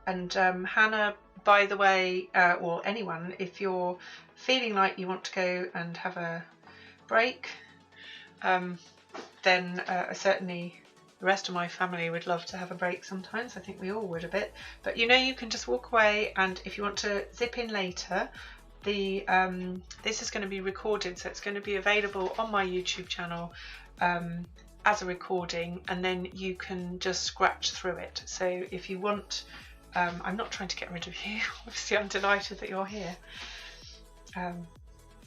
And Hannah, by the way, or anyone, if you're feeling like you want to go and have a break, then certainly the rest of my family would love to have a break sometimes. I think we all would a bit. But you know, you can just walk away, and if you want to zip in later, the this is going to be recorded, so it's going to be available on my YouTube channel as a recording, and then you can just scratch through it. So if you want, I'm not trying to get rid of you, obviously I'm delighted that you're here.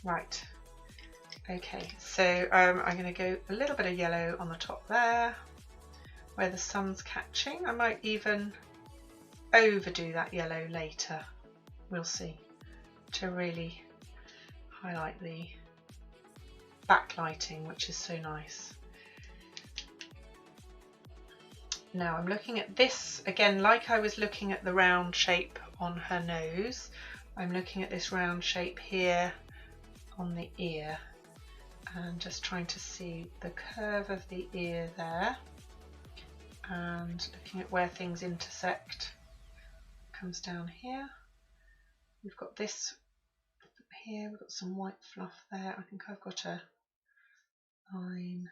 Right, okay, so I'm going to go a little bit of yellow on the top there, where the sun's catching. I might even overdo that yellow later, we'll see, to really highlight the backlighting, which is so nice. Now I'm looking at this again, like I was looking at the round shape on her nose. I'm looking at this round shape here on the ear, and just trying to see the curve of the ear there, and looking at where things intersect. Comes down here. We've got this here, we've got some white fluff there. I think I've got a line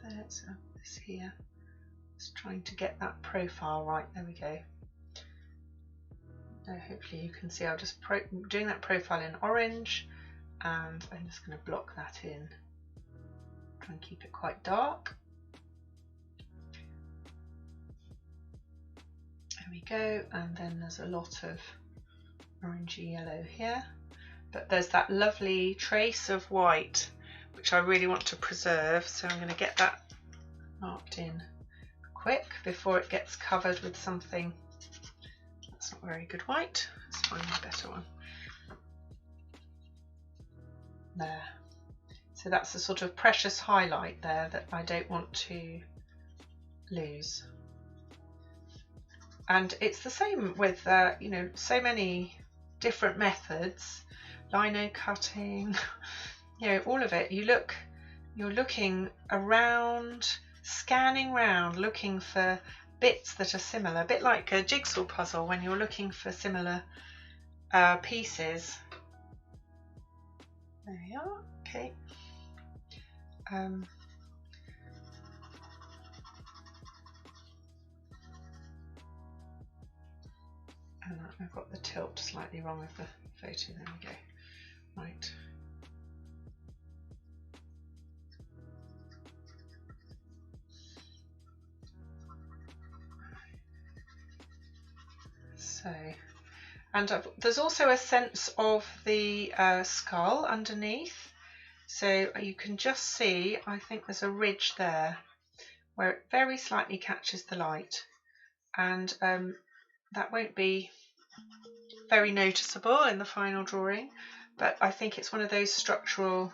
there, so this here. Just trying to get that profile right. There we go. Now hopefully you can see I'm just doing that profile in orange, and I'm just going to block that in. Try and keep it quite dark. There we go, and then there's a lot of orangey yellow here, but there's that lovely trace of white which I really want to preserve, so I'm going to get that marked in quick before it gets covered with something that's not very good white. Let's find a better one. There. So that's the sort of precious highlight there that I don't want to lose. And it's the same with you know, so many different methods, lino cutting, you know, all of it. You're looking around, scanning round, looking for bits that are similar, a bit like a jigsaw puzzle when you're looking for similar pieces. There we are. Okay. And I've got the tilt slightly wrong with the photo. There we go. Right. So, and there's also a sense of the skull underneath. So you can just see, I think there's a ridge there where it very slightly catches the light, and that won't be very noticeable in the final drawing, but I think it's one of those structural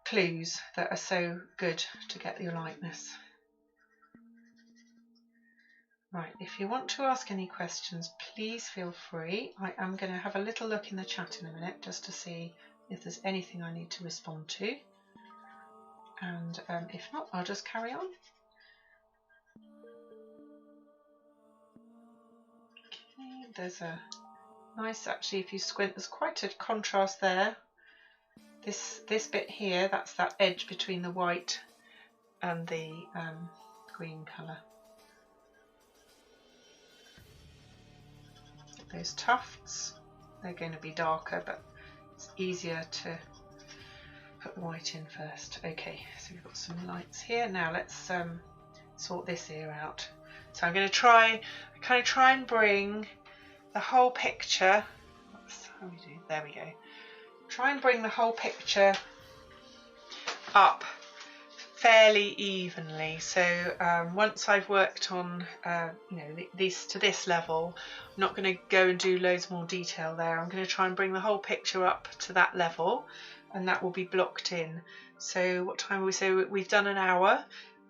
clues that are so good to get your lightness. Right, if you want to ask any questions, please feel free. I am going to have a little look in the chat in a minute just to see if there's anything I need to respond to, and if not, I'll just carry on. Okay, there's a nice, actually, if you squint, there's quite a contrast there. This bit here, that's that edge between the white and the green colour. Those tufts, they're going to be darker, but it's easier to put the white in first. Okay, so we've got some lights here. Now let's sort this ear out. So I'm going to try and bring the whole picture. That's how we do. There we go. Try and bring the whole picture up fairly evenly. So once I've worked on you know, this to this level, I'm not going to go and do loads more detail there. I'm going to try and bring the whole picture up to that level, and that will be blocked in. So what time will we say? We've done an hour,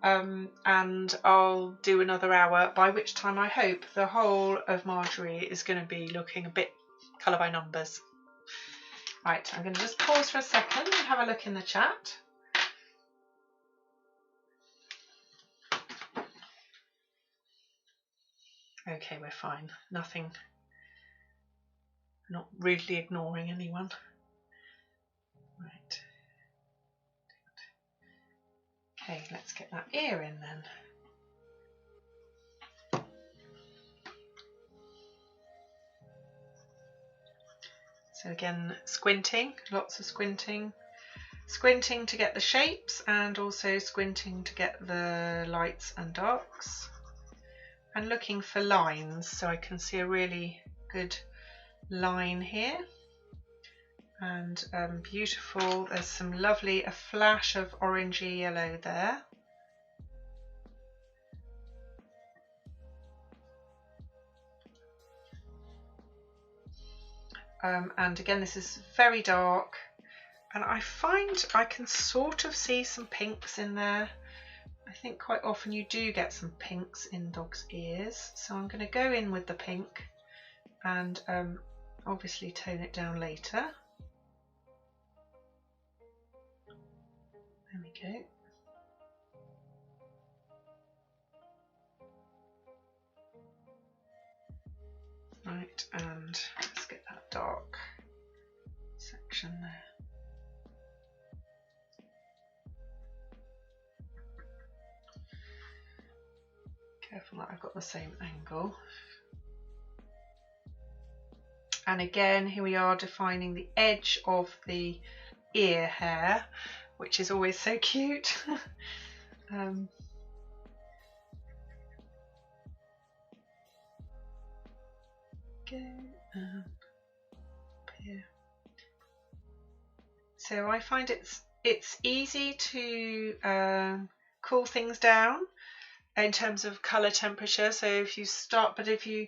and I'll do another hour, by which time I hope the whole of Marjorie is going to be looking a bit colour by numbers. Right, I'm going to just pause for a second and have a look in the chat. Okay, we're fine. Nothing, not rudely ignoring anyone. Right. Okay, let's get that ear in then. So again, squinting, lots of squinting. Squinting to get the shapes, and also squinting to get the lights and darks. And looking for lines, so I can see a really good line here. And beautiful, there's some lovely, a flash of orangey yellow there. And again, this is very dark, and I find I can sort of see some pinks in there. I think quite often you do get some pinks in dogs' ears, so I'm going to go in with the pink and obviously tone it down later. There we go. Right, and let's get that dark section there. Careful that I've got the same angle. And again, here we are defining the edge of the ear hair, which is always so cute. Go up here. So I find it's easy to cool things down in terms of colour temperature. So if you start, but if you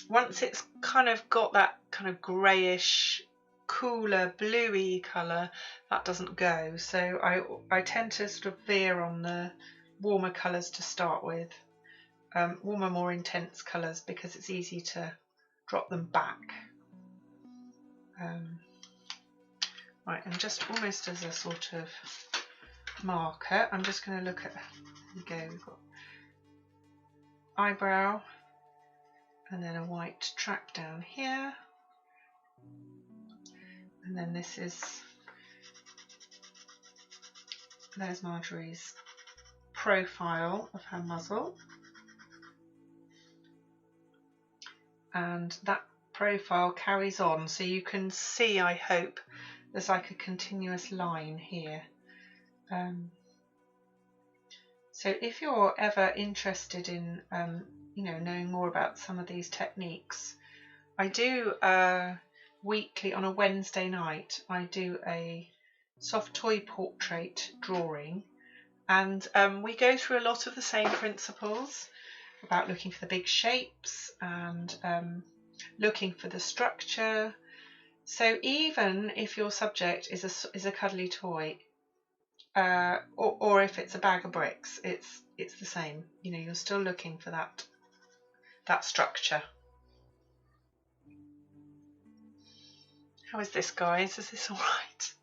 once it's kind of got that kind of greyish, cooler, bluey colour, that doesn't go. So I tend to sort of veer on the warmer colours to start with. Warmer, more intense colours, because it's easy to drop them back. Right, and just almost as a sort of marker, I'm just going to look at, here we go, we've got eyebrow, and then a white track down here, and then this is, there's Marjorie's profile of her muzzle. And that profile carries on, so you can see, I hope, there's like a continuous line here. So if you're ever interested in you know, knowing more about some of these techniques. I do weekly, on a Wednesday night, I do a soft toy portrait drawing, and we go through a lot of the same principles about looking for the big shapes and looking for the structure. So even if your subject is a cuddly toy, or if it's a bag of bricks, it's the same. You know, you're still looking for that structure. How is this, guys? Is this all right?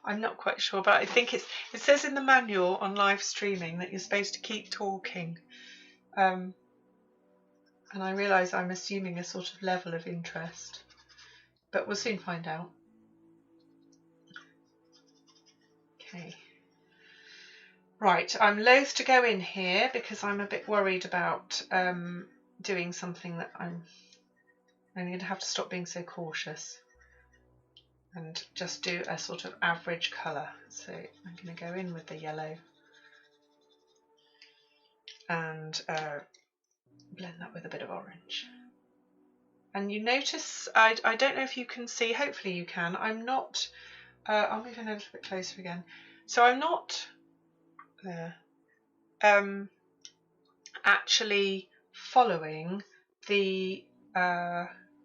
I'm not quite sure, but I think it says in the manual on live streaming that you're supposed to keep talking. And I realise I'm assuming a sort of level of interest, but we'll soon find out. Okay. Right, I'm loath to go in here because I'm a bit worried about doing something that I'm going to have to stop being so cautious and just do a sort of average colour. So I'm going to go in with the yellow and blend that with a bit of orange. And you notice, I don't know if you can see, hopefully you can, I'm not, I'll move in a little bit closer again. So I'm not there, actually following the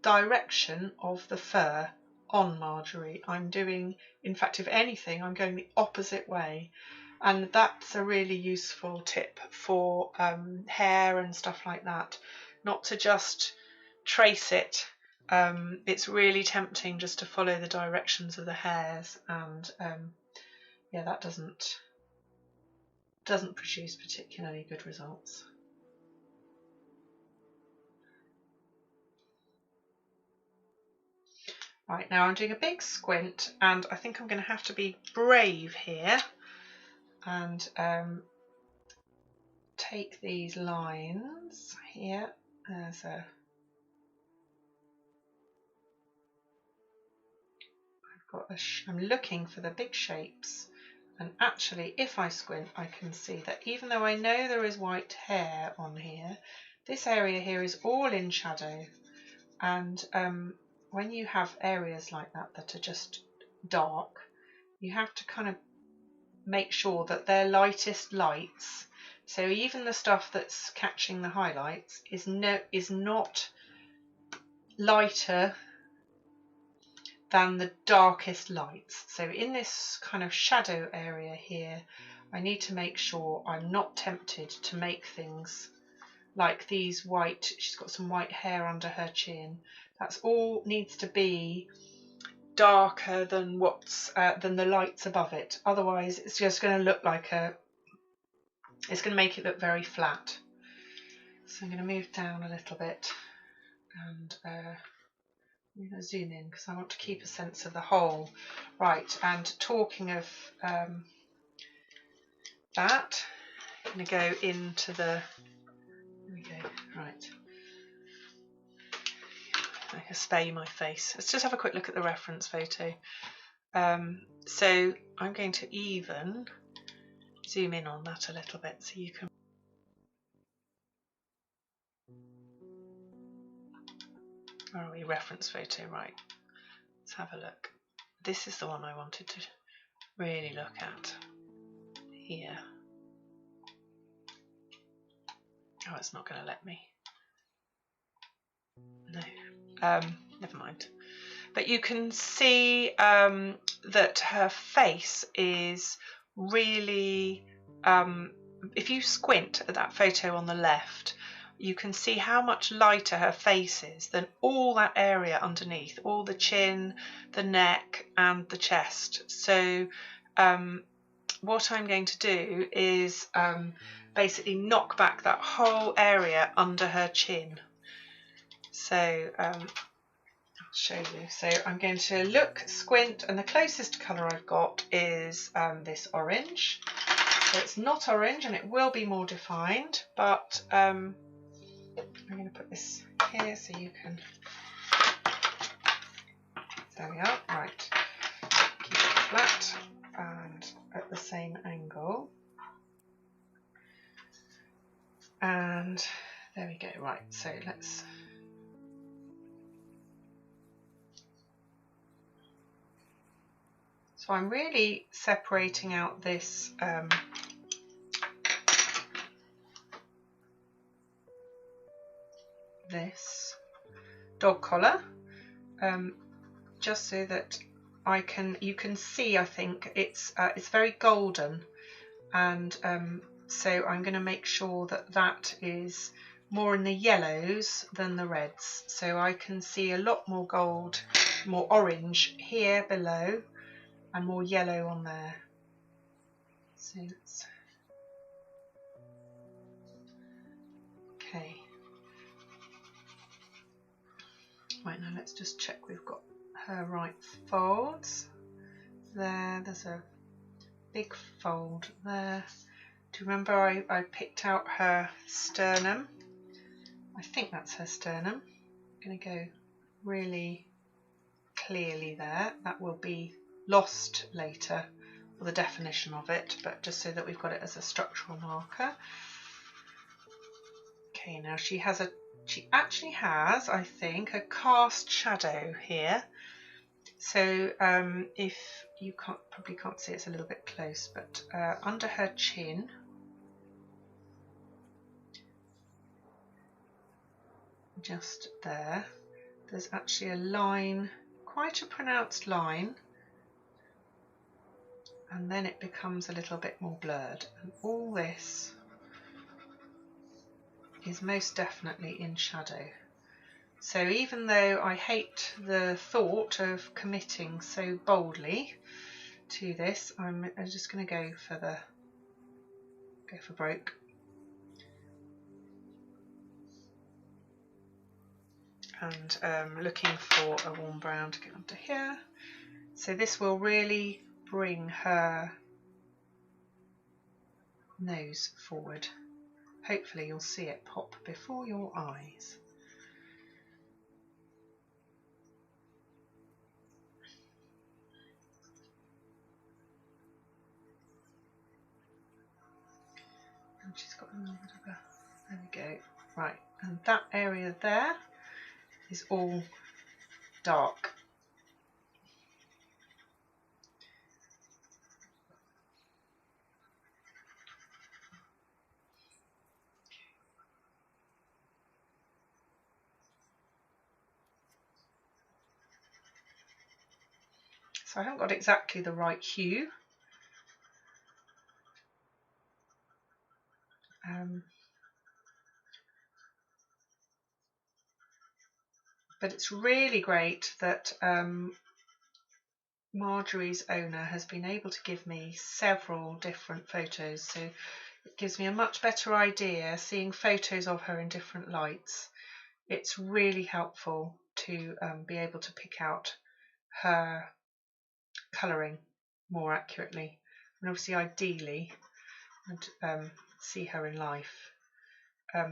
direction of the fur on Marjorie. I'm doing, in fact, if anything, I'm going the opposite way. And that's a really useful tip for hair and stuff like that, not to just trace it. It's really tempting just to follow the directions of the hairs, and yeah, that doesn't produce particularly good results. Right, now I'm doing a big squint, and I think I'm going to have to be brave here and take these lines here. There's a I'm looking for the big shapes, and actually if I squint I can see that even though I know there is white hair on here, this area here is all in shadow, and when you have areas like that that are just dark, you have to kind of make sure that they're lightest lights. So even the stuff that's catching the highlights is not lighter than the darkest lights. So in this kind of shadow area here, I need to make sure I'm not tempted to make things like these white, she's got some white hair under her chin. That's all needs to be darker than than the lights above it. Otherwise it's just going to look like it's going to make it look very flat. So I'm going to move down a little bit, and I'm going to zoom in because I want to keep a sense of the whole. Right, and talking of that, I'm going to go into the, here we go, right. I can spare you my face. Let's just have a quick look at the reference photo. So I'm going to even zoom in on that a little bit so you can. Where are we? Reference photo, right. Let's have a look. This is the one I wanted to really look at here. Oh, it's not going to let me. No. Never mind. But you can see that her face is really, if you squint at that photo on the left, you can see how much lighter her face is than all that area underneath, all the chin, the neck and the chest. So what I'm going to do is basically knock back that whole area under her chin. So I'll show you. So I'm going to squint, and the closest colour I've got is this orange. So it's not orange and it will be more defined, but I'm going to put this here so you can, there we are, right, keep it flat and at the same angle, and There we go. Right, so let's... So I'm really separating out this this dog collar, just so that you can see, I think it's very golden, and so I'm going to make sure that that is more in the yellows than the reds, so I can see a lot more gold, more orange here below, and more yellow on there. So let's... Okay. Right, now let's just check we've got her right folds. There's a big fold there. Do you remember I picked out her sternum? I think that's her sternum. I'm going to go really clearly there. That will be lost later, or the definition of it, but just so that we've got it as a structural marker. Okay, now she actually has, I think, a cast shadow here. So if you probably can't see, it's a little bit close, but under her chin, just there, there's actually a line, quite a pronounced line, and then it becomes a little bit more blurred, and all this is most definitely in shadow. So even though I hate the thought of committing so boldly to this, I'm just going to go for broke. And looking for a warm brown to get onto here. So this will really bring her nose forward. Hopefully you'll see it pop before your eyes. And she's got a little bit of a... There we go. Right, and that area there is all dark. So I haven't got exactly the right hue. But it's really great that Marjorie's owner has been able to give me several different photos, so it gives me a much better idea seeing photos of her in different lights. It's really helpful to be able to pick out her colouring more accurately, and obviously ideally and see her in life.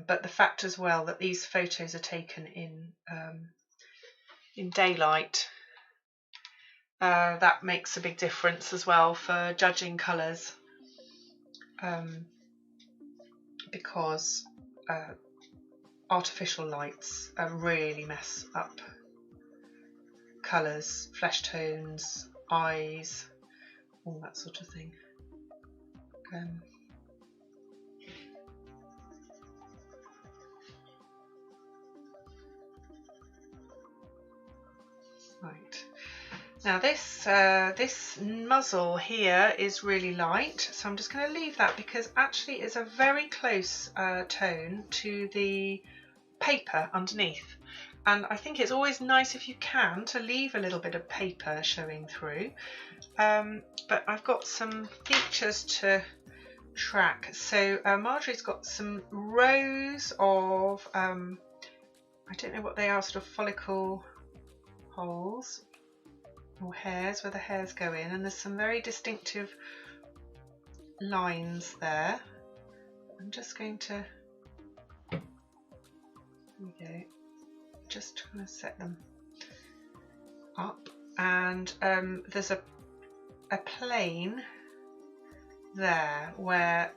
But the fact as well that these photos are taken in daylight, that makes a big difference as well for judging colours, because artificial lights really mess up colours, flesh tones, eyes, all that sort of thing. Right. Now this muzzle here is really light, so I'm just going to leave that because actually it's a very close tone to the paper underneath, and I think it's always nice if you can to leave a little bit of paper showing through, but I've got some features to track. So Marjorie's got some rows of I don't know what they are, sort of follicle holes or hairs where the hairs go in, and there's some very distinctive lines there. I'm just going to, there we go, just trying to set them up, and there's a plane there where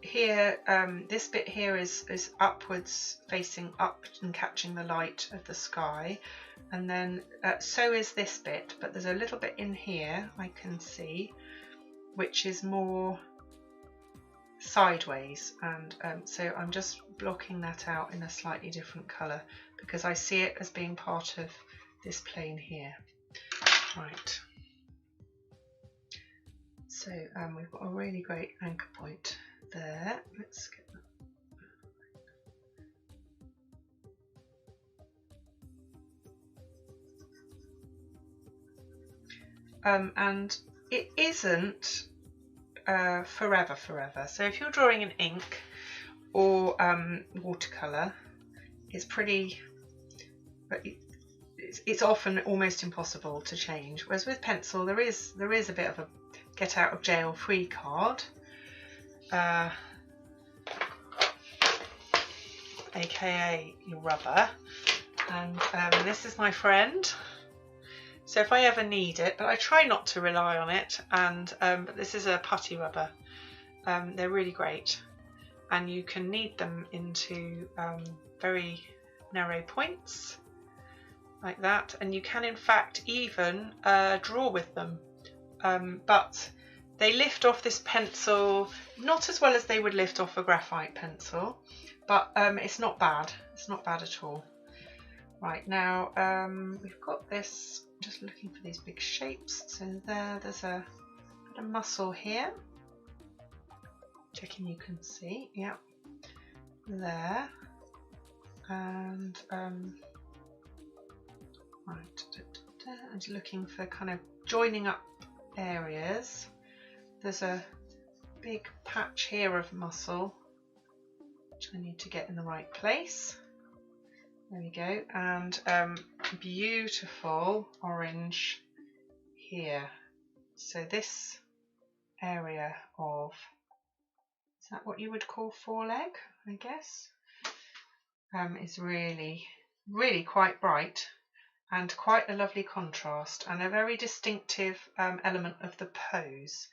here, this bit here is upwards, facing up and catching the light of the sky, and then so is this bit, but there's a little bit in here I can see which is more sideways, and so I'm just blocking that out in a slightly different colour because I see it as being part of this plane here. Right, so we've got a really great anchor point there. Let's get that. And it isn't forever. So if you're drawing in ink or watercolour, it's pretty, it's often almost impossible to change. Whereas with pencil, there is a bit of a get out of jail free card, aka your rubber, and this is my friend. So if I ever need it, but I try not to rely on it, and but this is a putty rubber. They're really great, and you can knead them into very narrow points like that, and you can in fact even draw with them, but they lift off this pencil not as well as they would lift off a graphite pencil, but it's not bad. It's not bad at all. Right, now we've got this, just looking for these big shapes. So there's a bit of muscle here. Checking you can see, yeah, there. And right, I'm just looking for kind of joining up areas. There's a big patch here of muscle, which I need to get in the right place. There we go, and beautiful orange here. So this area of, is that what you would call foreleg, I guess, is really quite bright and quite a lovely contrast and a very distinctive element of the pose.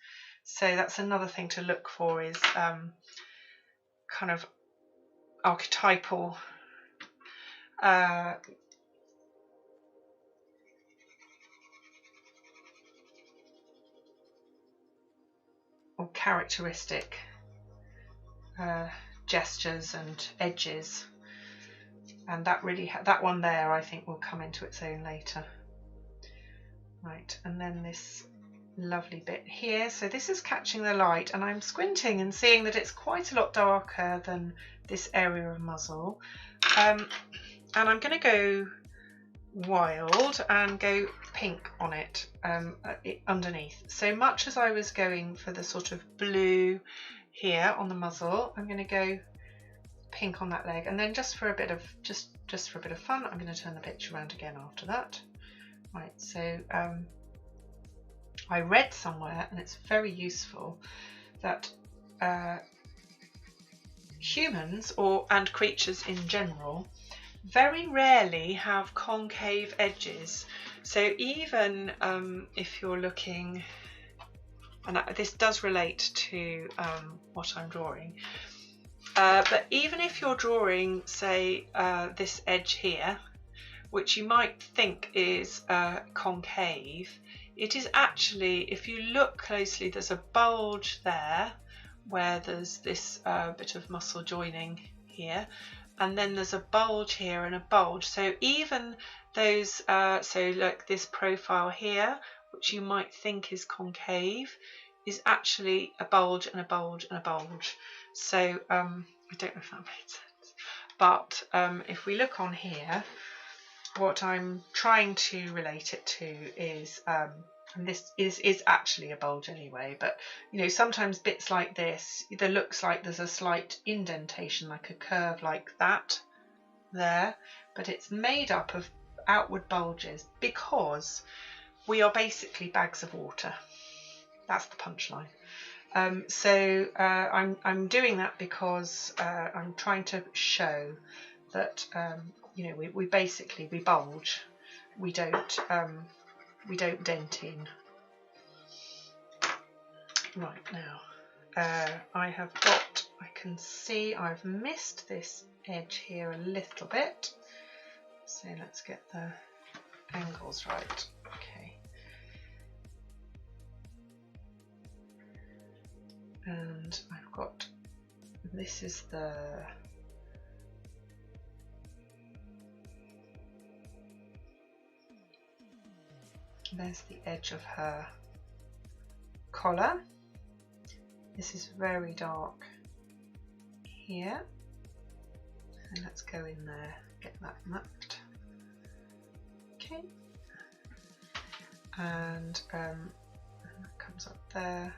So that's another thing to look for, is kind of archetypal or characteristic gestures and edges, and that really that one there I think will come into its own later. Right, and then this lovely bit here, so this is catching the light, and I'm squinting and seeing that it's quite a lot darker than this area of muzzle, and I'm going to go wild and go pink on it, underneath. So much as I was going for the sort of blue here on the muzzle, I'm going to go pink on that leg, and then just for a bit of just for a bit of fun, I'm going to turn the picture around again after that. Right, so I read somewhere, and it's very useful, that humans and creatures in general very rarely have concave edges. So even if you're looking, and this does relate to what I'm drawing, but even if you're drawing, say, this edge here, which you might think is concave, it is actually, if you look closely, there's a bulge there where there's this bit of muscle joining here, and then there's a bulge here and a bulge. So even those, so like this profile here, which you might think is concave, is actually a bulge and a bulge and a bulge. So I don't know if that made sense, but if we look on here, what I'm trying to relate it to is, and this is actually a bulge anyway, but you know, sometimes bits like this, there looks like there's a slight indentation, like a curve like that there, but it's made up of outward bulges because we are basically bags of water. That's the punchline. So I'm doing that because I'm trying to show that you know, we basically bulge, we don't dent in. Right, now I have got, I can see I've missed this edge here a little bit, so let's get the angles right. Okay, and I've got, this is there's the edge of her collar. This is very dark here, and let's go in there, get that mapped. Okay, and that comes up there,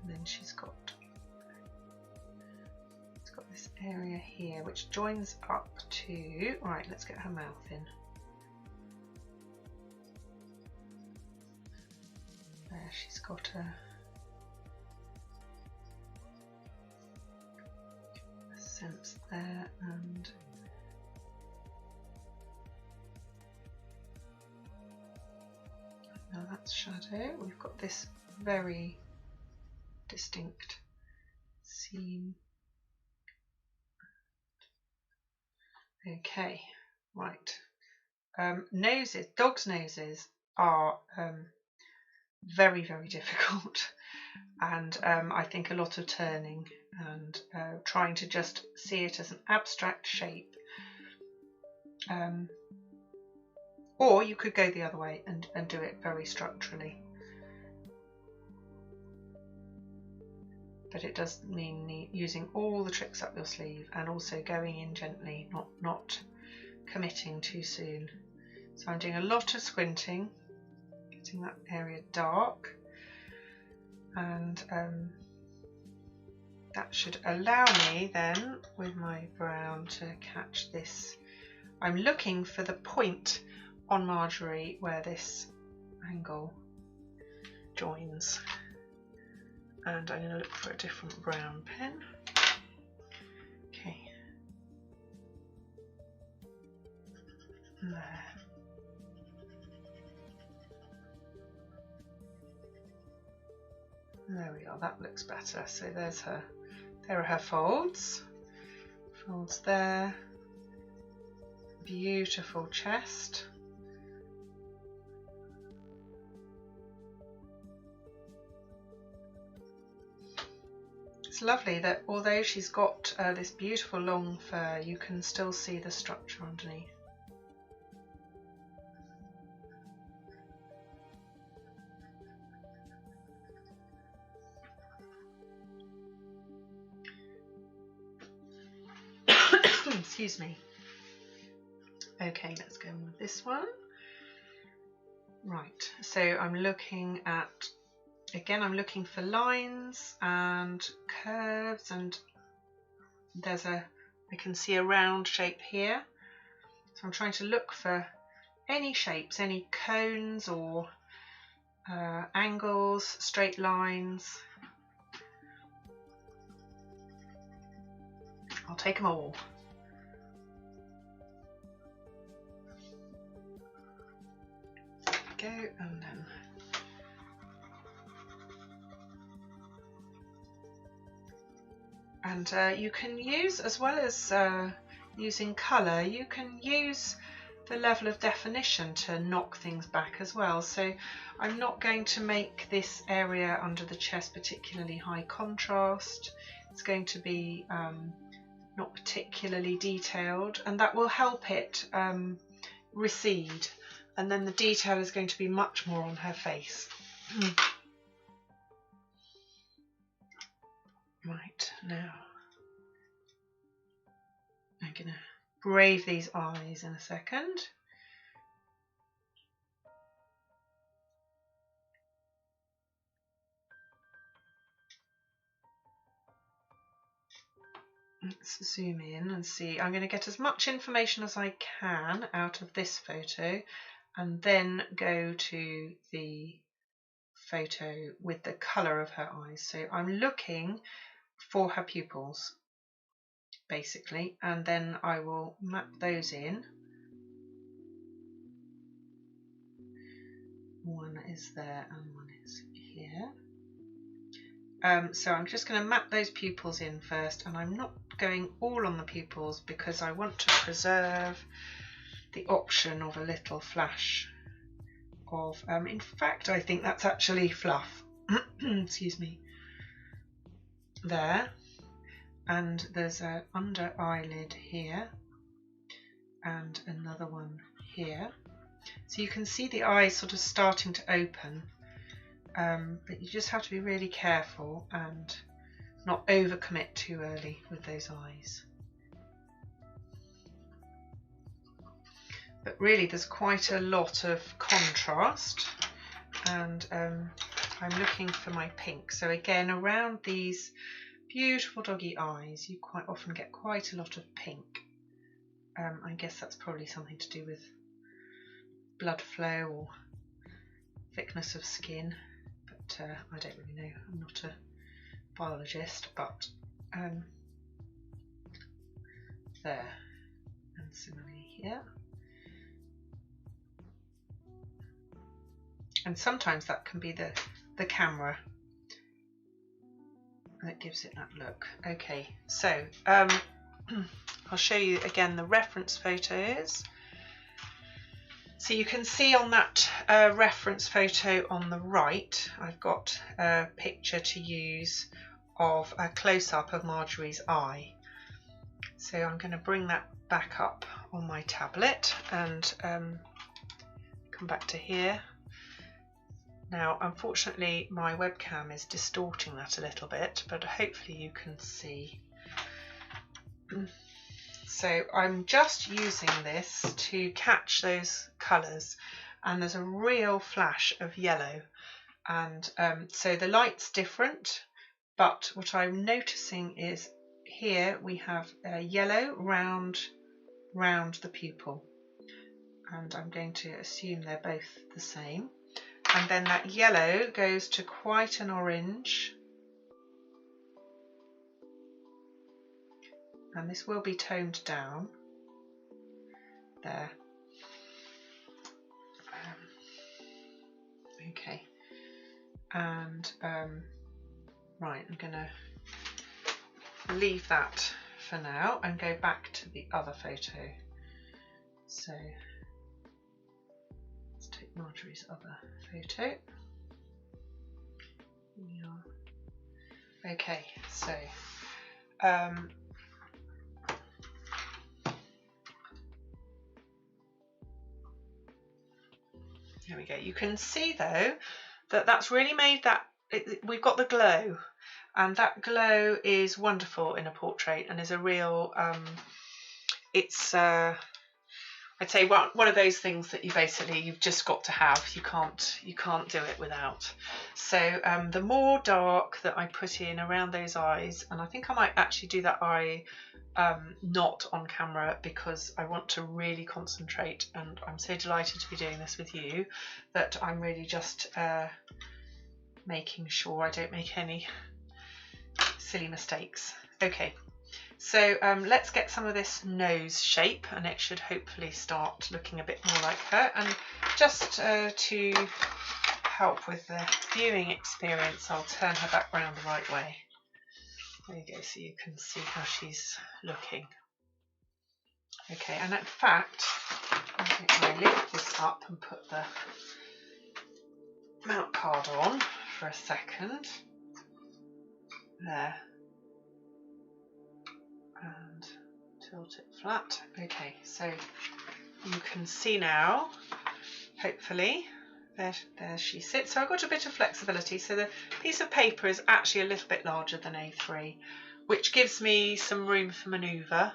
and then she's got this area here which joins up to, right, let's get her mouth in. There, she's got a sense there, and now that's shadow. We've got this very distinct seam. Okay, right. Noses, dogs' noses are very, very difficult, and I think a lot of turning and trying to just see it as an abstract shape. Or you could go the other way and do it very structurally. But it does mean using all the tricks up your sleeve and also going in gently, not committing too soon. So I'm doing a lot of squinting, getting that area dark, and that should allow me then with my brown to catch this. I'm looking for the point on Marjorie where this angle joins, and I'm going to look for a different brown pen. Okay, there. There we are, that looks better. So there's her, there are her folds. Folds there. Beautiful chest. It's lovely that although she's got this beautiful long fur, you can still see the structure underneath. Excuse me. Okay, let's go with this one. Right, so I'm looking at, again, I'm looking for lines and curves, and there's I can see a round shape here. So I'm trying to look for any shapes, any cones or angles, straight lines. I'll take them all. Go, and then you can use, as well as using colour, you can use the level of definition to knock things back as well. So I'm not going to make this area under the chest particularly high contrast. It's going to be not particularly detailed, and that will help it recede. And then the detail is going to be much more on her face. Right, now I'm going to brave these eyes in a second. Let's zoom in and see. I'm going to get as much information as I can out of this photo, and then go to the photo with the colour of her eyes. So I'm looking for her pupils basically, and then I will map those in. One is there and one is here. So I'm just going to map those pupils in first, and I'm not going all on the pupils because I want to preserve the option of a little flash of, in fact I think that's actually fluff, excuse me, there, and there's an under eyelid here and another one here, so you can see the eyes sort of starting to open, but you just have to be really careful and not overcommit too early with those eyes. But really there's quite a lot of contrast, and I'm looking for my pink. So again, around these beautiful doggy eyes you quite often get quite a lot of pink. I guess that's probably something to do with blood flow or thickness of skin, but I don't really know, I'm not a biologist, but there, and similarly here. And sometimes that can be the camera that gives it that look. Okay, so I'll show you again the reference photos. So you can see on that reference photo on the right, I've got a picture to use of a close-up of Marjorie's eye. So I'm going to bring that back up on my tablet and come back to here. Now, unfortunately, my webcam is distorting that a little bit, but hopefully you can see. So I'm just using this to catch those colours, and there's a real flash of yellow, and so the light's different, but what I'm noticing is here we have yellow round the pupil, and I'm going to assume they're both the same. And then that yellow goes to quite an orange, and this will be toned down there. Okay, and right, I'm gonna leave that for now and go back to the other photo. So let's take Marjorie's other photo. Yeah. Okay, so there we go. You can see though that that's really made that we've got the glow, and that glow is wonderful in a portrait and is a real it's I'd say one of those things that you've just got to have. You can't do it without. So the more dark that I put in around those eyes, and I think I might actually do that eye not on camera because I want to really concentrate, and I'm so delighted to be doing this with you that I'm really just making sure I don't make any silly mistakes. Okay. So let's get some of this nose shape, and it should hopefully start looking a bit more like her. And just to help with the viewing experience, I'll turn her back round the right way. There you go, so you can see how she's looking. Okay, and in fact, I think I lift this up and put the mount card on for a second. There. And tilt it flat. Okay, so you can see now, hopefully, there she sits. So I've got a bit of flexibility. So the piece of paper is actually a little bit larger than A3, which gives me some room for manoeuvre.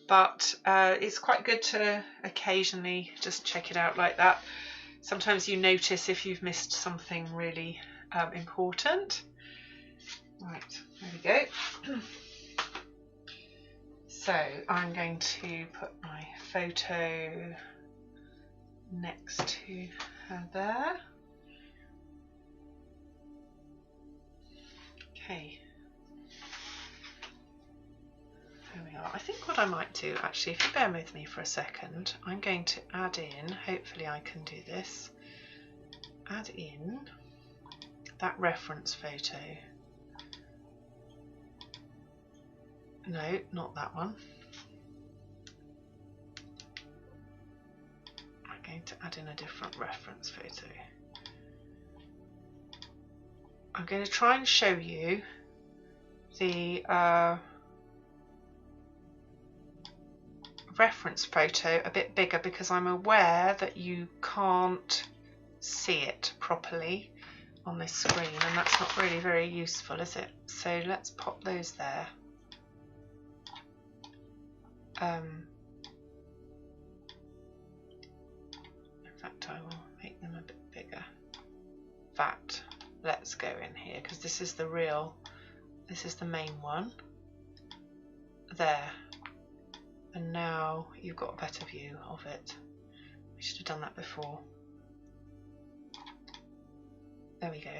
But it's quite good to occasionally just check it out like that. Sometimes you notice if you've missed something really important. Right, there we go. So I'm going to put my photo next to her there. Okay. There we are. I think what I might do, actually, if you bear with me for a second, I'm going to add in, hopefully I can do this, add in that reference photo. No, not that one. I'm going to add in a different reference photo. I'm going to try and show you the reference photo a bit bigger because I'm aware that you can't see it properly on this screen, and that's not really very useful, is it? So let's pop those there. In fact, I will make them a bit bigger. That, let's go in here because this is the real, this is the main one. There. And now you've got a better view of it. We should have done that before. There we go.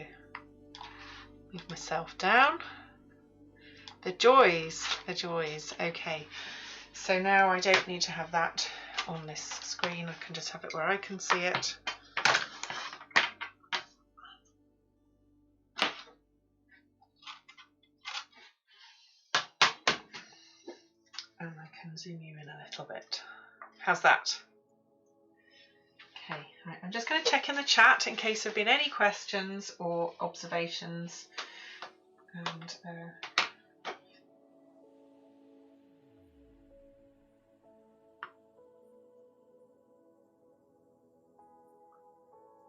Move myself down. The joys, the joys. Okay, so now I don't need to have that on this screen. I can just have it where I can see it. And I can zoom you in a little bit. How's that? Okay, right. I'm just going to check in the chat in case there have been any questions or observations. And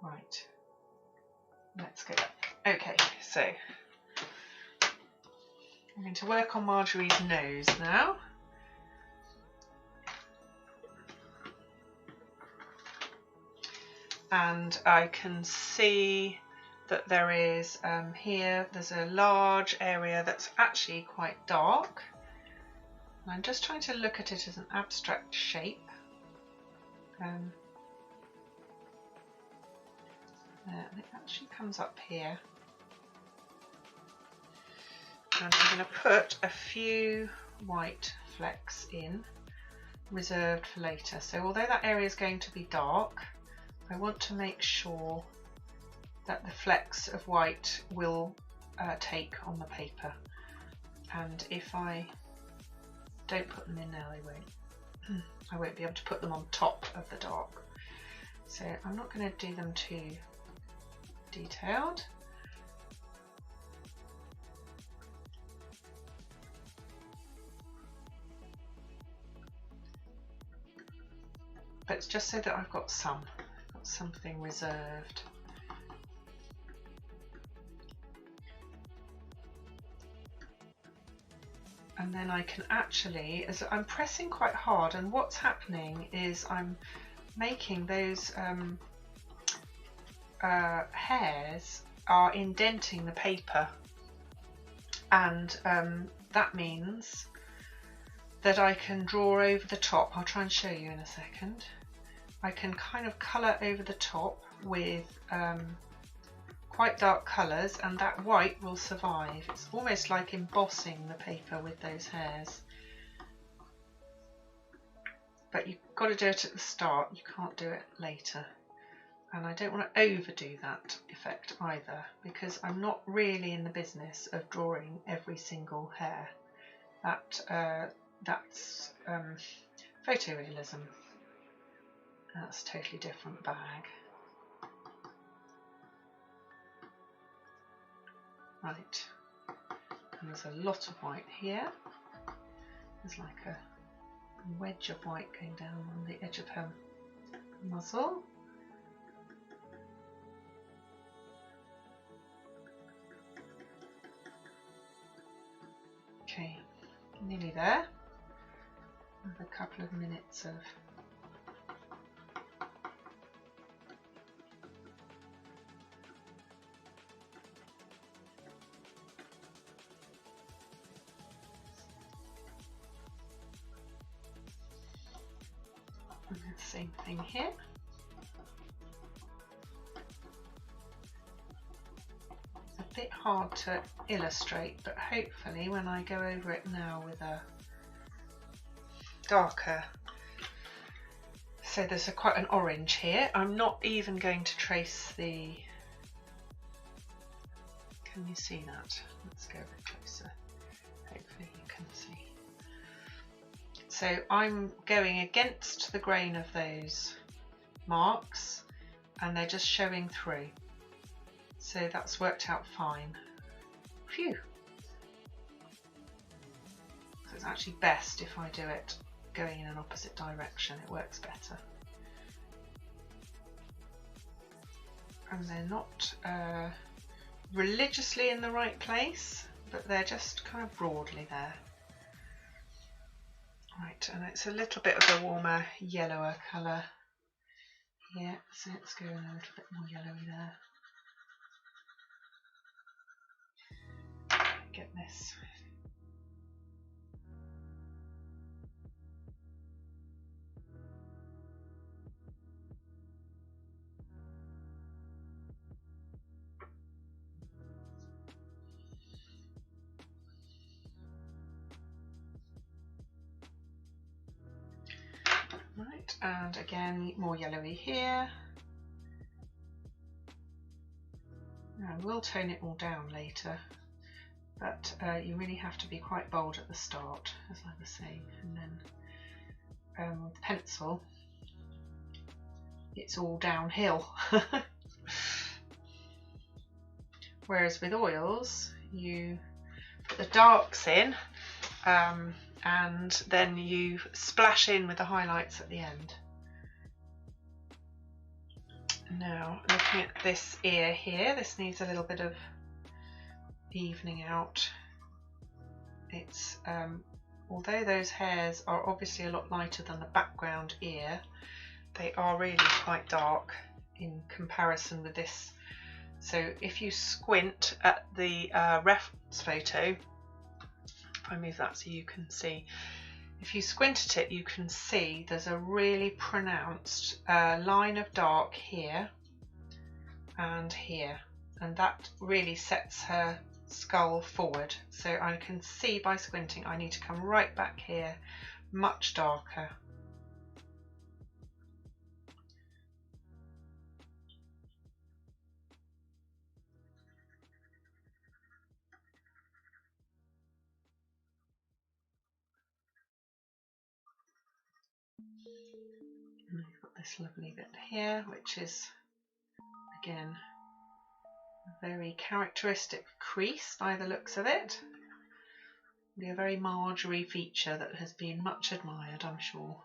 right, let's go. Okay, so I'm going to work on Marjorie's nose now. And I can see that there is here, there's a large area that's actually quite dark. And I'm just trying to look at it as an abstract shape. It actually comes up here. And I'm going to put a few white flecks in, reserved for later. So although that area is going to be dark, I want to make sure that the flecks of white will take on the paper, and if I don't put them in now, I won't be able to put them on top of the dark. So I'm not going to do them too detailed. But it's just so that I've got something reserved. And then I can actually, as I'm pressing quite hard, and what's happening is I'm making those hairs are indenting the paper, and that means that I can draw over the top. I'll try and show you in a second. I can kind of colour over the top with quite dark colours, and that white will survive. It's almost like embossing the paper with those hairs. But you've got to do it at the start, you can't do it later. And I don't want to overdo that effect either, because I'm not really in the business of drawing every single hair. That's photorealism. That's a totally different bag. Right, and there's a lot of white here. There's like a wedge of white going down on the edge of her muzzle. Okay, nearly there. With a couple of minutes of same thing here. It's a bit hard to illustrate, but hopefully when I go over it now with a darker, so there's quite an orange here. I'm not even going to trace the Can you see that? Let's go a bit closer. Hopefully you can see. So I'm going against the grain of those marks and they're just showing through. So that's worked out fine. Phew! So it's actually best if I do it going in an opposite direction. It works better. And they're not religiously in the right place, but they're just kind of broadly there. Right, and it's a little bit of a warmer, yellower colour here, so let's go in a little bit more yellowy there. Get this. Right, and again more yellowy here. Now we'll tone it all down later, but you really have to be quite bold at the start, as I was saying, and then with pencil it's all downhill. Whereas with oils you put the darks in and then you splash in with the highlights at the end. Now looking at this ear here, this needs a little bit of evening out. It's although those hairs are obviously a lot lighter than the background ear, they are really quite dark in comparison with this. So if you squint at the reference photo, if I move that so you can see, if you squint at it you can see there's a really pronounced line of dark here and here, and that really sets her skull forward. So I can see by squinting I need to come right back here, much darker. And we've got this lovely bit here, which is again a very characteristic crease by the looks of it. Be a very Marjorie feature that has been much admired, I'm sure.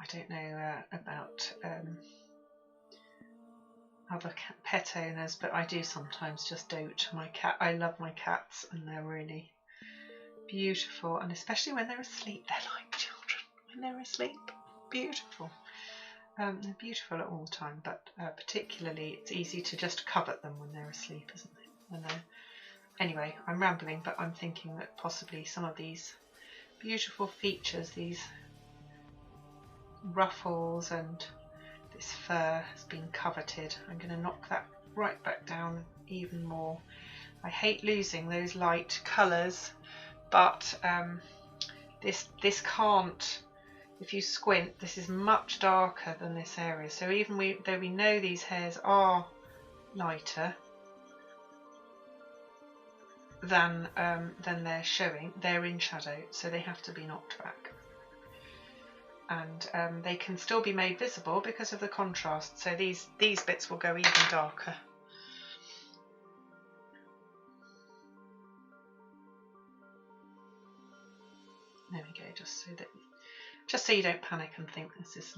I don't know about other pet owners, but I do sometimes just dote. I love my cats, and they're really beautiful, and especially when they're asleep, they're like children. When they're asleep, beautiful. They're beautiful at all the time, but particularly it's easy to just covet them when they're asleep, isn't it? When they're... Anyway, I'm rambling, but I'm thinking that possibly some of these beautiful features, these ruffles and this fur has been coveted. I'm going to knock that right back down even more. I hate losing those light colours, but this can't, if you squint, this is much darker than this area. So even though we know these hairs are lighter than they're showing, they're in shadow, so they have to be knocked back. And they can still be made visible because of the contrast, so these bits will go even darker. There we go, just so you don't panic and think this is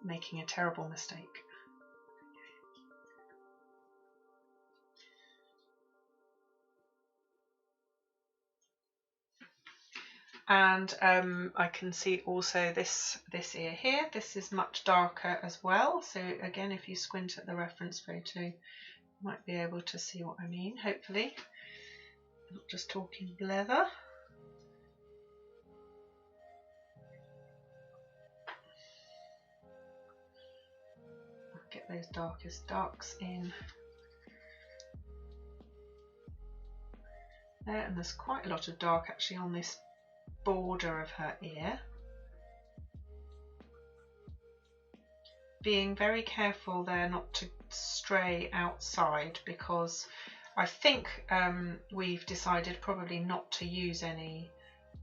making a terrible mistake. And I can see also this ear here, this is much darker as well. So again, if you squint at the reference photo, you might be able to see what I mean, hopefully. I'm not just talking blether. I'll get those darkest darks in there, and there's quite a lot of dark actually on this border of her ear. being very careful there not to stray outside, because I think we've decided probably not to use any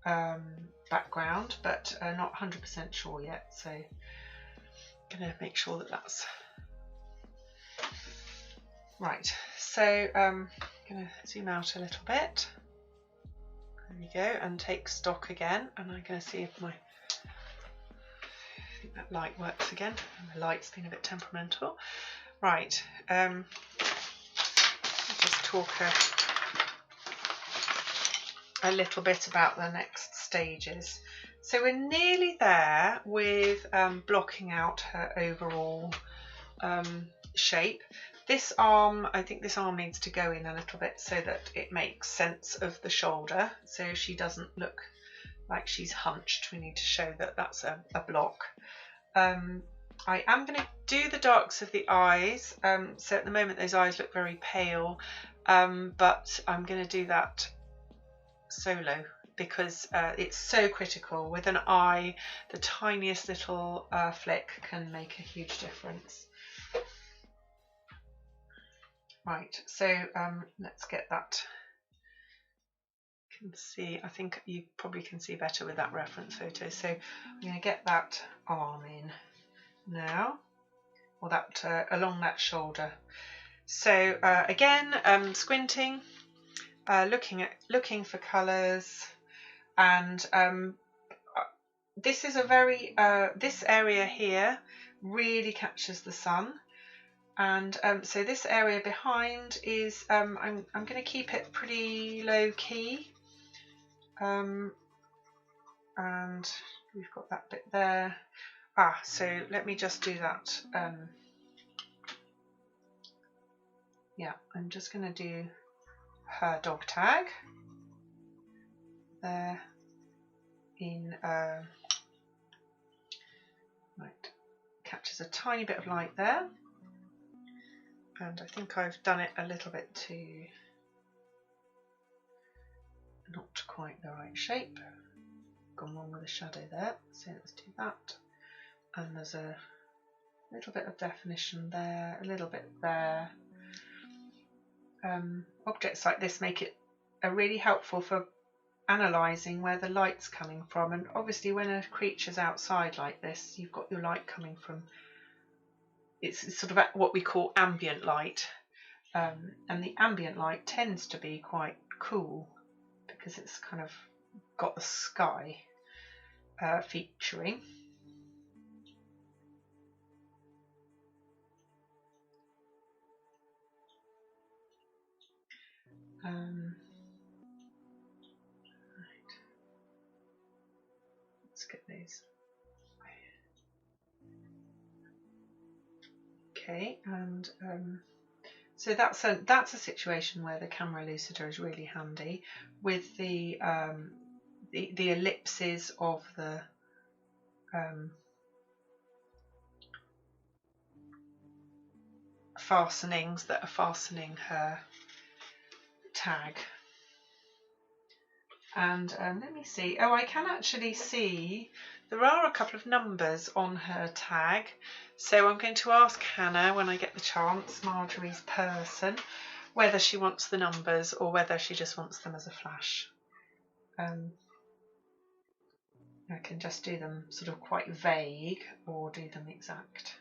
background, but not 100% sure yet, so I'm going to make sure that that's right. So I'm going to zoom out a little bit. There we go, and take stock again, and I'm going to see if I think that light works again. The light's been a bit temperamental. Right, I'll just talk a little bit about the next stages. So we're nearly there with blocking out her overall shape. This arm, I think this arm needs to go in a little bit so that it makes sense of the shoulder, so she doesn't look like she's hunched. We need to show that that's a block. I am going to do the darks of the eyes, so at the moment those eyes look very pale, but I'm going to do that solo because it's so critical. With an eye, the tiniest little flick can make a huge difference. Right, so let's get that. You can see, I think you probably can see better with that reference photo. So I'm going to get that arm in now, or that along that shoulder. So again, squinting, looking for colours, and this is a very this area here really captures the sun. And so this area behind is, I'm going to keep it pretty low key, and we've got that bit there. So let me just do that. Yeah, I'm just going to do her dog tag there in, right, captures a tiny bit of light there. And I think I've done it a little bit too, not quite the right shape. Gone wrong with the shadow there, so let's do that. And there's a little bit of definition there, a little bit there. Objects like this make it really helpful for analysing where the light's coming from. And obviously when a creature's outside like this, you've got your light coming from, it's sort of what we call ambient light, and the ambient light tends to be quite cool because it's kind of got the sky featuring. Right. Let's get these. Okay, and so that's a situation where the camera lucida is really handy with the ellipses of the fastenings that are fastening her tag. And let me see. Oh, I can actually see there are a couple of numbers on her tag. So I'm going to ask Hannah when I get the chance, Marjorie's person, whether she wants the numbers or whether she just wants them as a flash. I can just do them sort of quite vague or do them exact.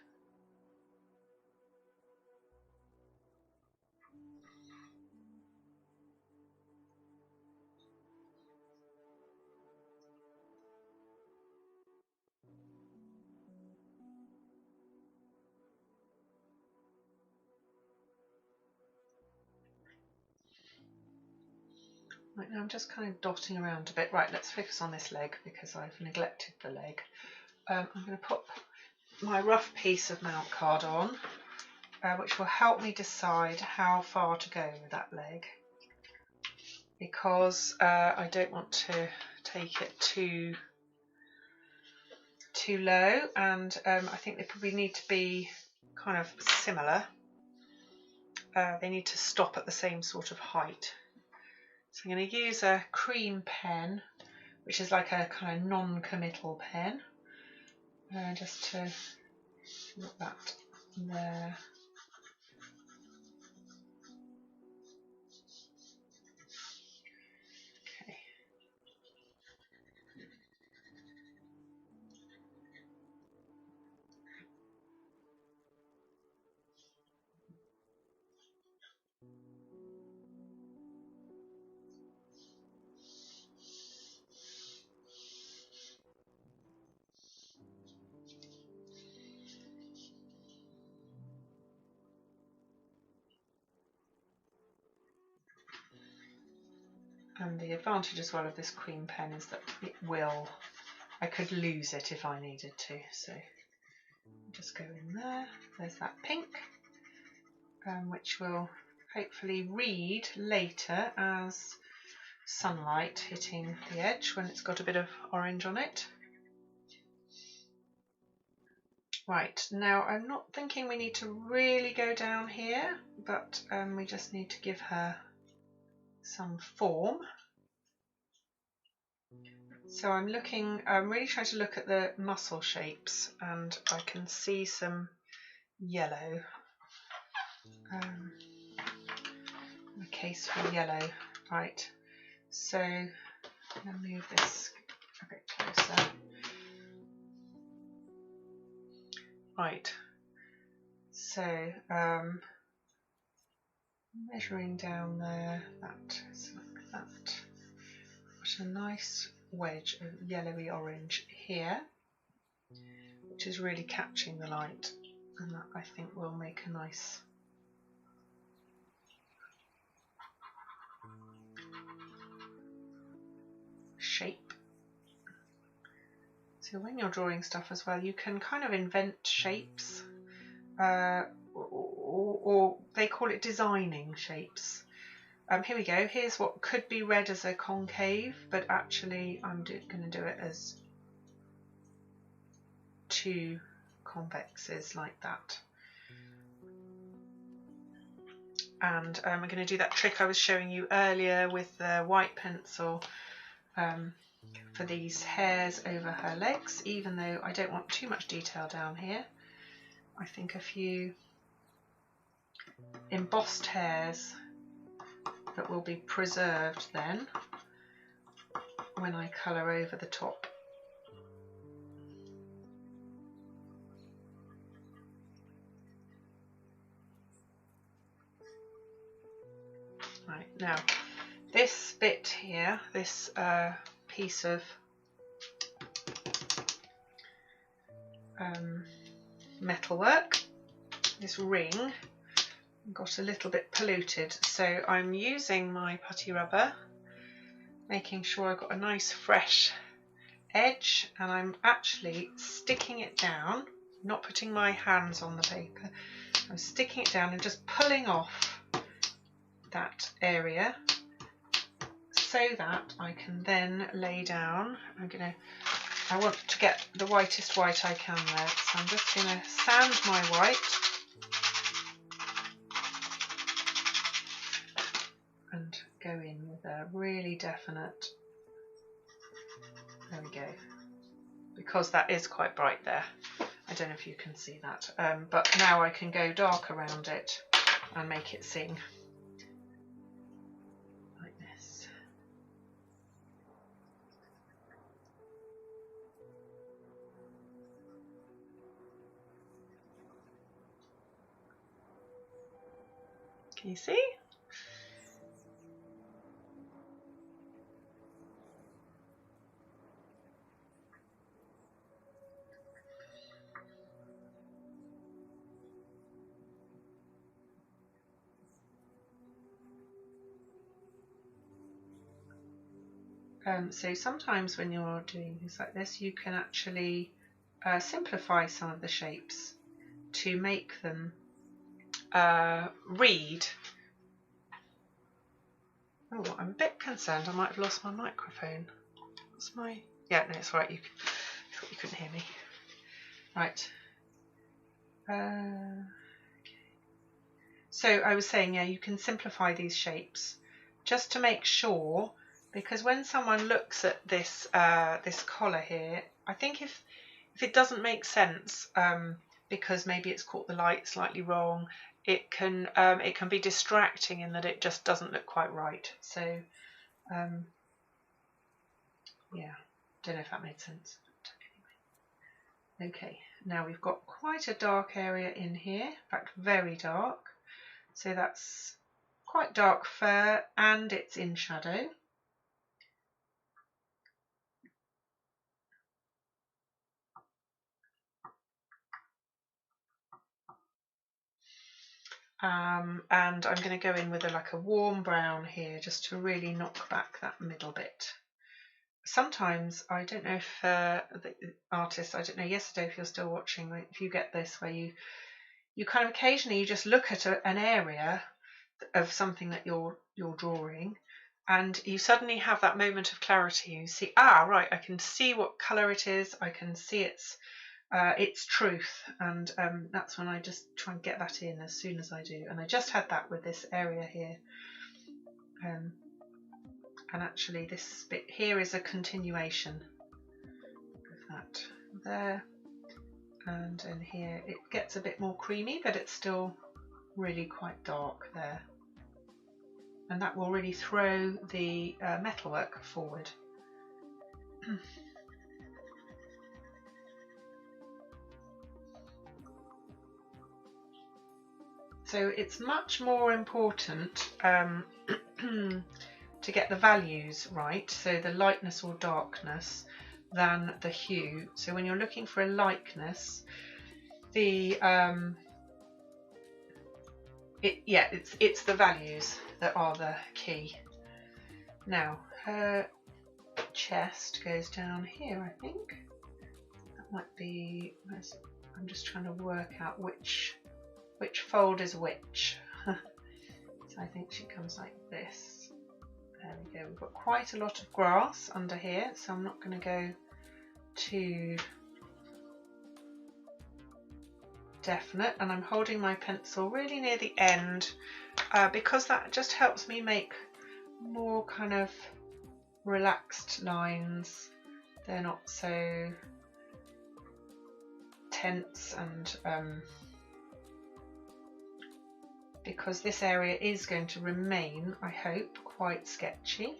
Right, now I'm just kind of dotting around a bit. Right, let's focus on this leg because I've neglected the leg. I'm going to put my rough piece of mount card on, which will help me decide how far to go with that leg, because I don't want to take it too low, and I think they probably need to be kind of similar. They need to stop at the same sort of height. So I'm going to use a cream pen, which is like a kind of non-committal pen, just to Put that there. Okay. And the advantage as well of this Queen pen is that I could lose it if I needed to, so just go in there. There's that pink, which will hopefully read later as sunlight hitting the edge when it's got a bit of orange on it. Right, now I'm not thinking we need to really go down here, but we just need to give her some form. So I'm really trying to look at the muscle shapes, and I can see some yellow. A case for yellow. Right, so I'm going to move this a bit closer. Right, so measuring down there, that, like that. Got a nice wedge of yellowy orange here, which is really catching the light, and that I think will make a nice shape. So when you're drawing stuff as well, you can kind of invent shapes, or they call it designing shapes. Here we go. Here's what could be read as a concave, but actually I'm going to do it as two convexes like that. And we're going to do that trick I was showing you earlier with the white pencil for these hairs over her legs, even though I don't want too much detail down here. I think a few embossed hairs that will be preserved then when I colour over the top. Right, now this bit here, this piece of metalwork, this ring, got a little bit polluted, so I'm using my putty rubber, making sure I've got a nice fresh edge, and I'm actually sticking it down, not putting my hands on the paper. I'm sticking it down and just pulling off that area so that I can then lay down. I want to get the whitest white I can there, so I'm just going to sand my white and go in with a really definite, there we go, because that is quite bright there. I don't know if you can see that, but now I can go dark around it and make it sing. Can you see? So sometimes when you're doing things like this, you can actually simplify some of the shapes to make them read. Oh, I'm a bit concerned I might have lost my microphone. What's my... Yeah, no, it's right. I thought you couldn't hear me. Right. Okay. So I was saying, yeah, you can simplify these shapes just to make sure, because when someone looks at this this collar here, I think if it doesn't make sense because maybe it's caught the light slightly wrong, it can be distracting in that it just doesn't look quite right. So yeah, don't know if that made sense. But anyway. Okay, now we've got quite a dark area in here, in fact very dark. So that's quite dark fur and it's in shadow. And I'm going to go in with like a warm brown here just to really knock back that middle bit. Sometimes, I don't know if the artists, I don't know, yesterday if you're still watching, if you get this where you kind of occasionally you just look at an area of something that you're drawing and you suddenly have that moment of clarity. You see, right, I can see what colour it is, I can see its truth, and that's when I just try and get that in as soon as I do. And I just had that with this area here, and actually this bit here is a continuation of that there, and in here it gets a bit more creamy, but it's still really quite dark there, and that will really throw the metalwork forward. So it's much more important to get the values right, so the lightness or darkness, than the hue. So when you're looking for a likeness, the it's the values that are the key. Now her chest goes down here, I think. That might be, I'm just trying to work out which fold is which. So I think she comes like this. There we go. We've got quite a lot of grass under here, so I'm not going to go too definite, and I'm holding my pencil really near the end because that just helps me make more kind of relaxed lines. They're not so tense, and because this area is going to remain, I hope, quite sketchy.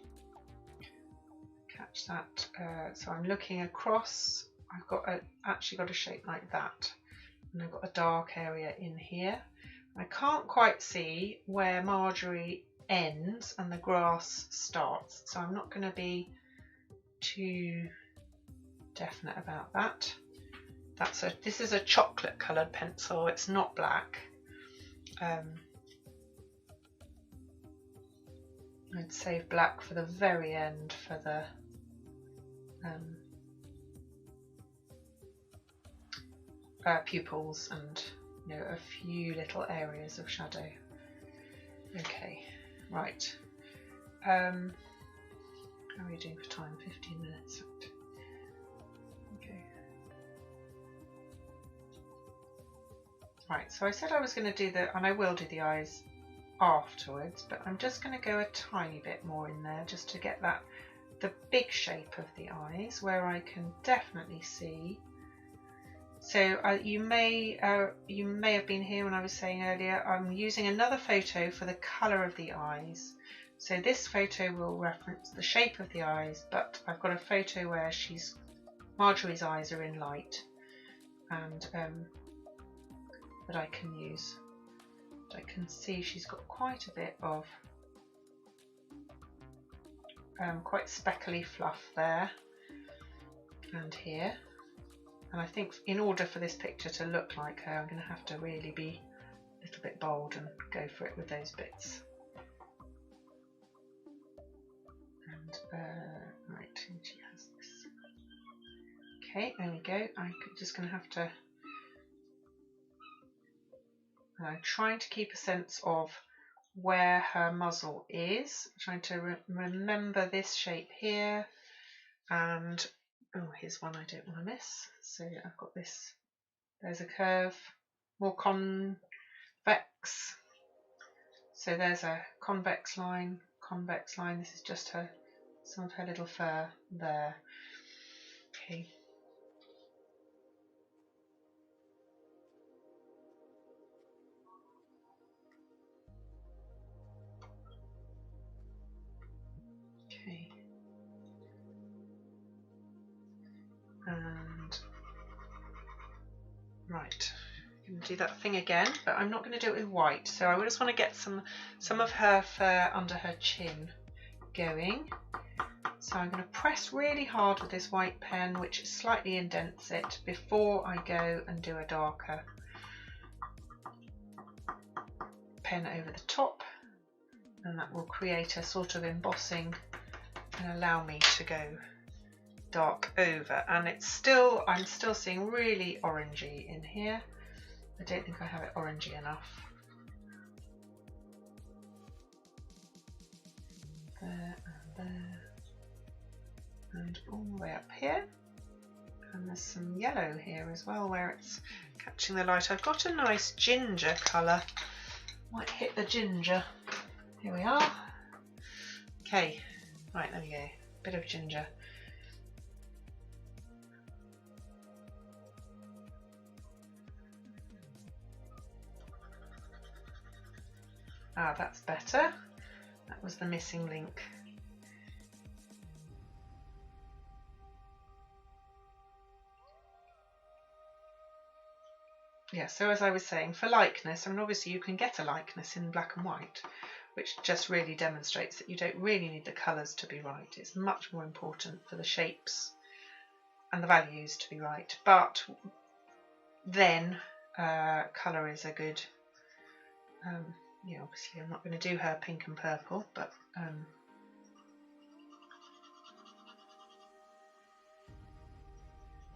Catch that. So I'm looking across. I've got actually got a shape like that, and I've got a dark area in here. I can't quite see where Marjorie ends and the grass starts, so I'm not going to be too definite about that. This is a chocolate coloured pencil. It's not black. I'd save black for the very end for the pupils and a few little areas of shadow. Okay, right. How are we doing for time? 15 minutes. Okay. Right, so I said I was going to do and I will do the eyes afterwards, but I'm just going to go a tiny bit more in there just to get the big shape of the eyes, where I can definitely see. So you may have been here when I was saying earlier, I'm using another photo for the colour of the eyes. So this photo will reference the shape of the eyes, but I've got a photo where Marjorie's eyes are in light, and that I can use. I can see she's got quite a bit of quite speckly fluff there and here, and I think in order for this picture to look like her, I'm going to have to really be a little bit bold and go for it with those bits. And right, and she has this. Okay, there we go. I'm just going to have to. I'm trying to keep a sense of where her muzzle is. I'm trying to remember this shape here, and here's one I don't want to miss. So I've got this. There's a curve, more convex. So there's a convex line. This is just some of her little fur there. Okay. Right, I'm going to do that thing again, but I'm not going to do it with white. So I just want to get some of her fur under her chin going. So I'm going to press really hard with this white pen, which slightly indents it, before I go and do a darker pen over the top, and that will create a sort of embossing and allow me to go dark over. And I'm still seeing really orangey in here. I don't think I have it orangey enough. There and there, and all the way up here. And there's some yellow here as well where it's catching the light. I've got a nice ginger colour. Might hit the ginger. Here we are. Okay, right, there we go. Bit of ginger. Ah, that's better. That was the missing link. Yeah, so as I was saying, for likeness, I mean, obviously you can get a likeness in black and white, which just really demonstrates that you don't really need the colours to be right. It's much more important for the shapes and the values to be right. But then colour is a good, yeah, obviously I'm not going to do her pink and purple, but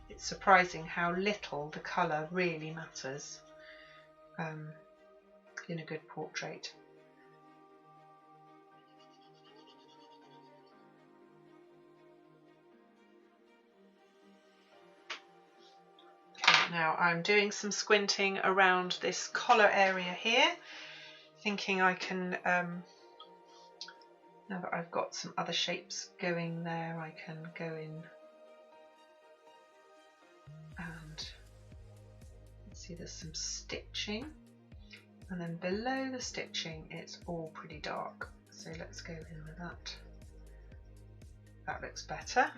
it's surprising how little the colour really matters in a good portrait. Okay, now I'm doing some squinting around this collar area here, thinking I can, now that I've got some other shapes going there, I can go in and see there's some stitching, and then below the stitching it's all pretty dark, so let's go in with that. That looks better.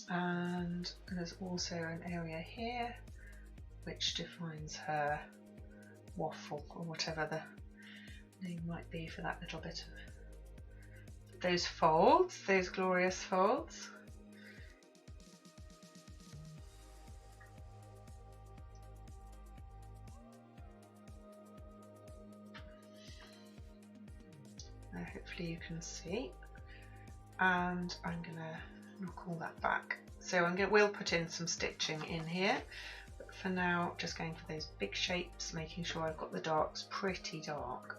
And there's also an area here which defines her waffle, or whatever the name might be for that little bit of those folds, those glorious folds. Hopefully you can see, and I'm gonna knock all that back. So we'll put in some stitching in here, but for now just going for those big shapes, making sure I've got the darks pretty dark.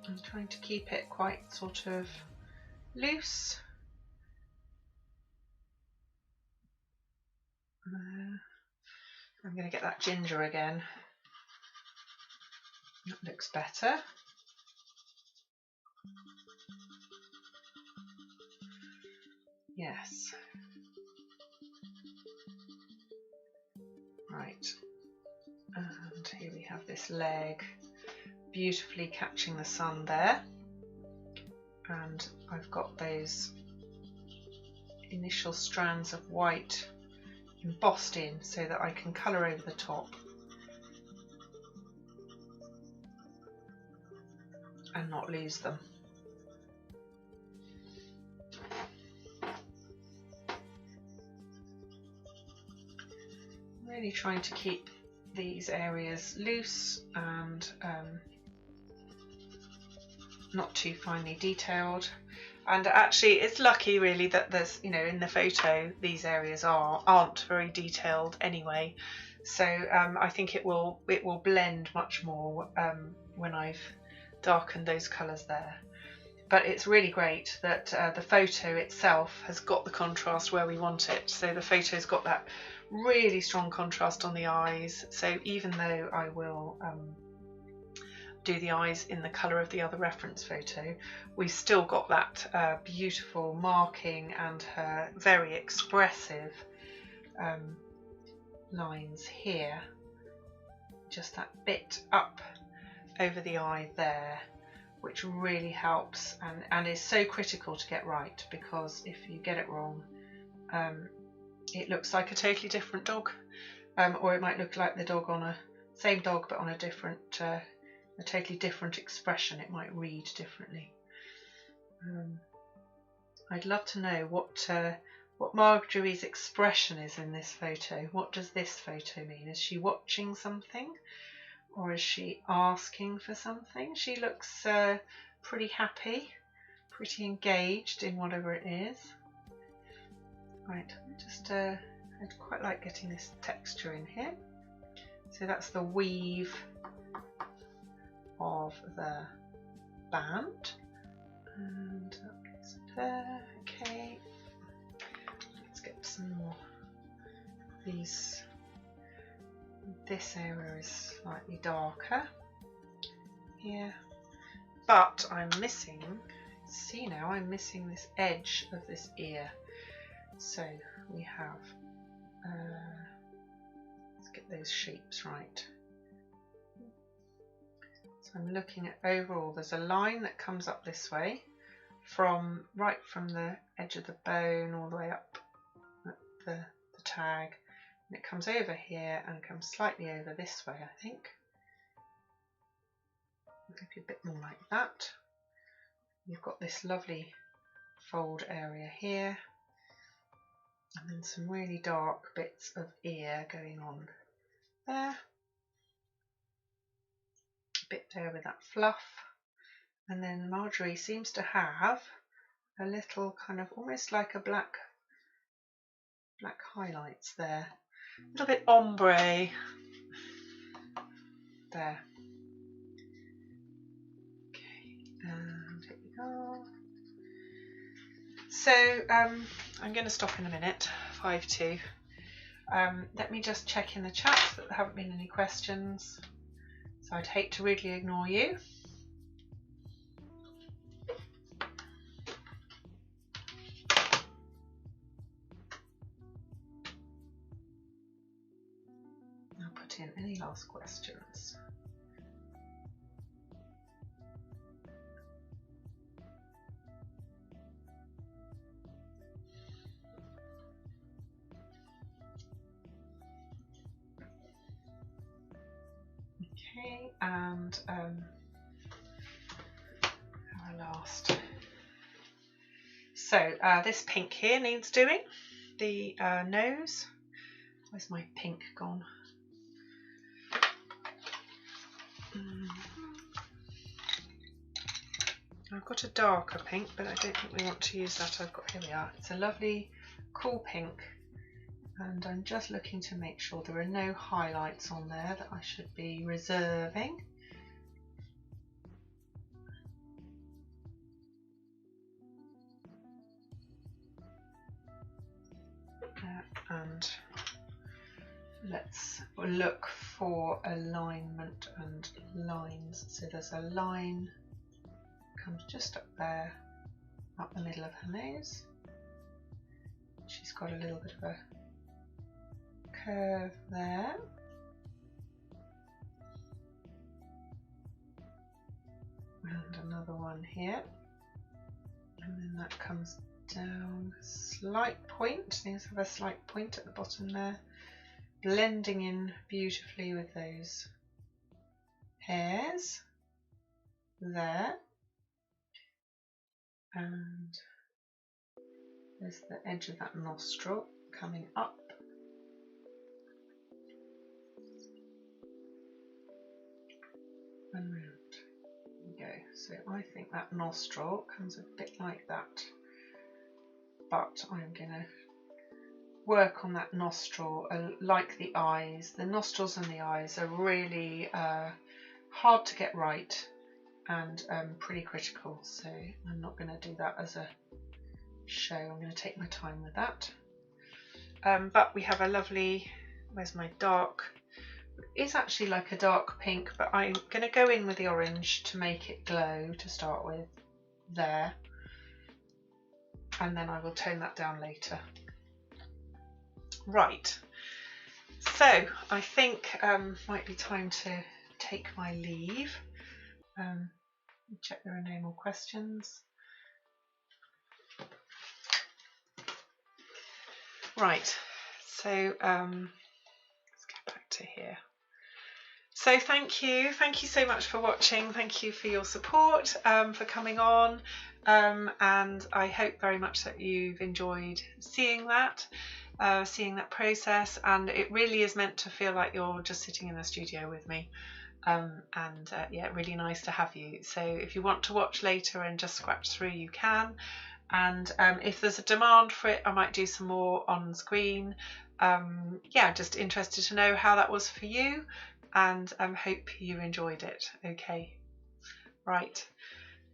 I'm trying to keep it quite sort of loose. I'm going to get that ginger again. That looks better. Yes. Right. And here we have this leg beautifully catching the sun there. And I've got those initial strands of white embossed in so that I can colour over the top and not lose them. Really trying to keep these areas loose and not too finely detailed. And actually it's lucky really that there's, you know, in the photo these areas aren't very detailed anyway, so I think it will blend much more when I've darkened those colours there. But it's really great that the photo itself has got the contrast where we want it. So the photo's got that really strong contrast on the eyes, so even though I will do the eyes in the colour of the other reference photo, we've still got that beautiful marking and her very expressive lines here, just that bit up over the eye there, which really helps and is so critical to get right, because if you get it wrong, it looks like a totally different dog, or it might look like the dog on a same dog but on a different, a totally different expression. It might read differently. I'd love to know what Marjorie's expression is in this photo. What does this photo mean? Is she watching something, or is she asking for something? She looks pretty happy, pretty engaged in whatever it is. Right, just I'd quite like getting this texture in here. So that's the weave of the band, and that goes there. Okay, let's get some more of these. This area is slightly darker here, but I'm missing, see now, I'm missing this edge of this ear. So we have, let's get those shapes right. So I'm looking at overall, there's a line that comes up this way, right from the edge of the bone all the way up at the tag, and it comes over here and comes slightly over this way, I think. Maybe a bit more like that. You've got this lovely fold area here, and then some really dark bits of ear going on there. A bit there with that fluff, and then Marjorie seems to have a little kind of almost like a black highlights there, a little bit ombre there. Okay, and here we go. So I'm going to stop in a minute, 5-2. Let me just check in the chat that there haven't been any questions. So I'd hate to rudely ignore you. I'll put in any last questions. Okay, and our last. So this pink here needs doing. The nose. Where's my pink gone? I've got a darker pink, but I don't think we want to use that. Here we are. It's a lovely cool pink, and I'm just looking to make sure there are no highlights on there that I should be reserving. And let's look for alignment and lines. So there's a line comes just up there, up the middle of her nose. She's got a little bit of a curve there. And another one here. And then that comes down, slight point. Things have a slight point at the bottom there, blending in beautifully with those hairs there. And there's the edge of that nostril coming up. And round. There we go. So I think that nostril comes a bit like that. But I'm going to work on that nostril like the eyes. The nostrils and the eyes are really hard to get right and pretty critical, so I'm not going to do that as a show. I'm going to take my time with that. But we have a lovely, where's my dark? It's actually like a dark pink, but I'm going to go in with the orange to make it glow to start with there. And then I will tone that down later. Right, so I think might be time to take my leave. Check there are no more questions. Right, so let's go back to here. So thank you so much for watching. Thank you for your support, for coming on, and I hope very much that you've enjoyed seeing that process, and it really is meant to feel like you're just sitting in the studio with me. Yeah, really nice to have you. So if you want to watch later and just scratch through, you can, and if there's a demand for it, I might do some more on screen. Yeah, just interested to know how that was for you, and hope you enjoyed it. Okay, right,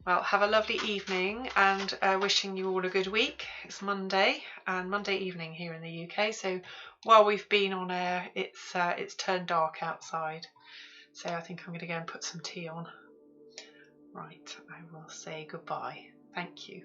well, have a lovely evening, and wishing you all a good week. It's Monday, and Monday evening here in the UK, so while we've been on air, it's turned dark outside, so I think I'm going to go and put some tea on. Right, I will say goodbye. Thank you.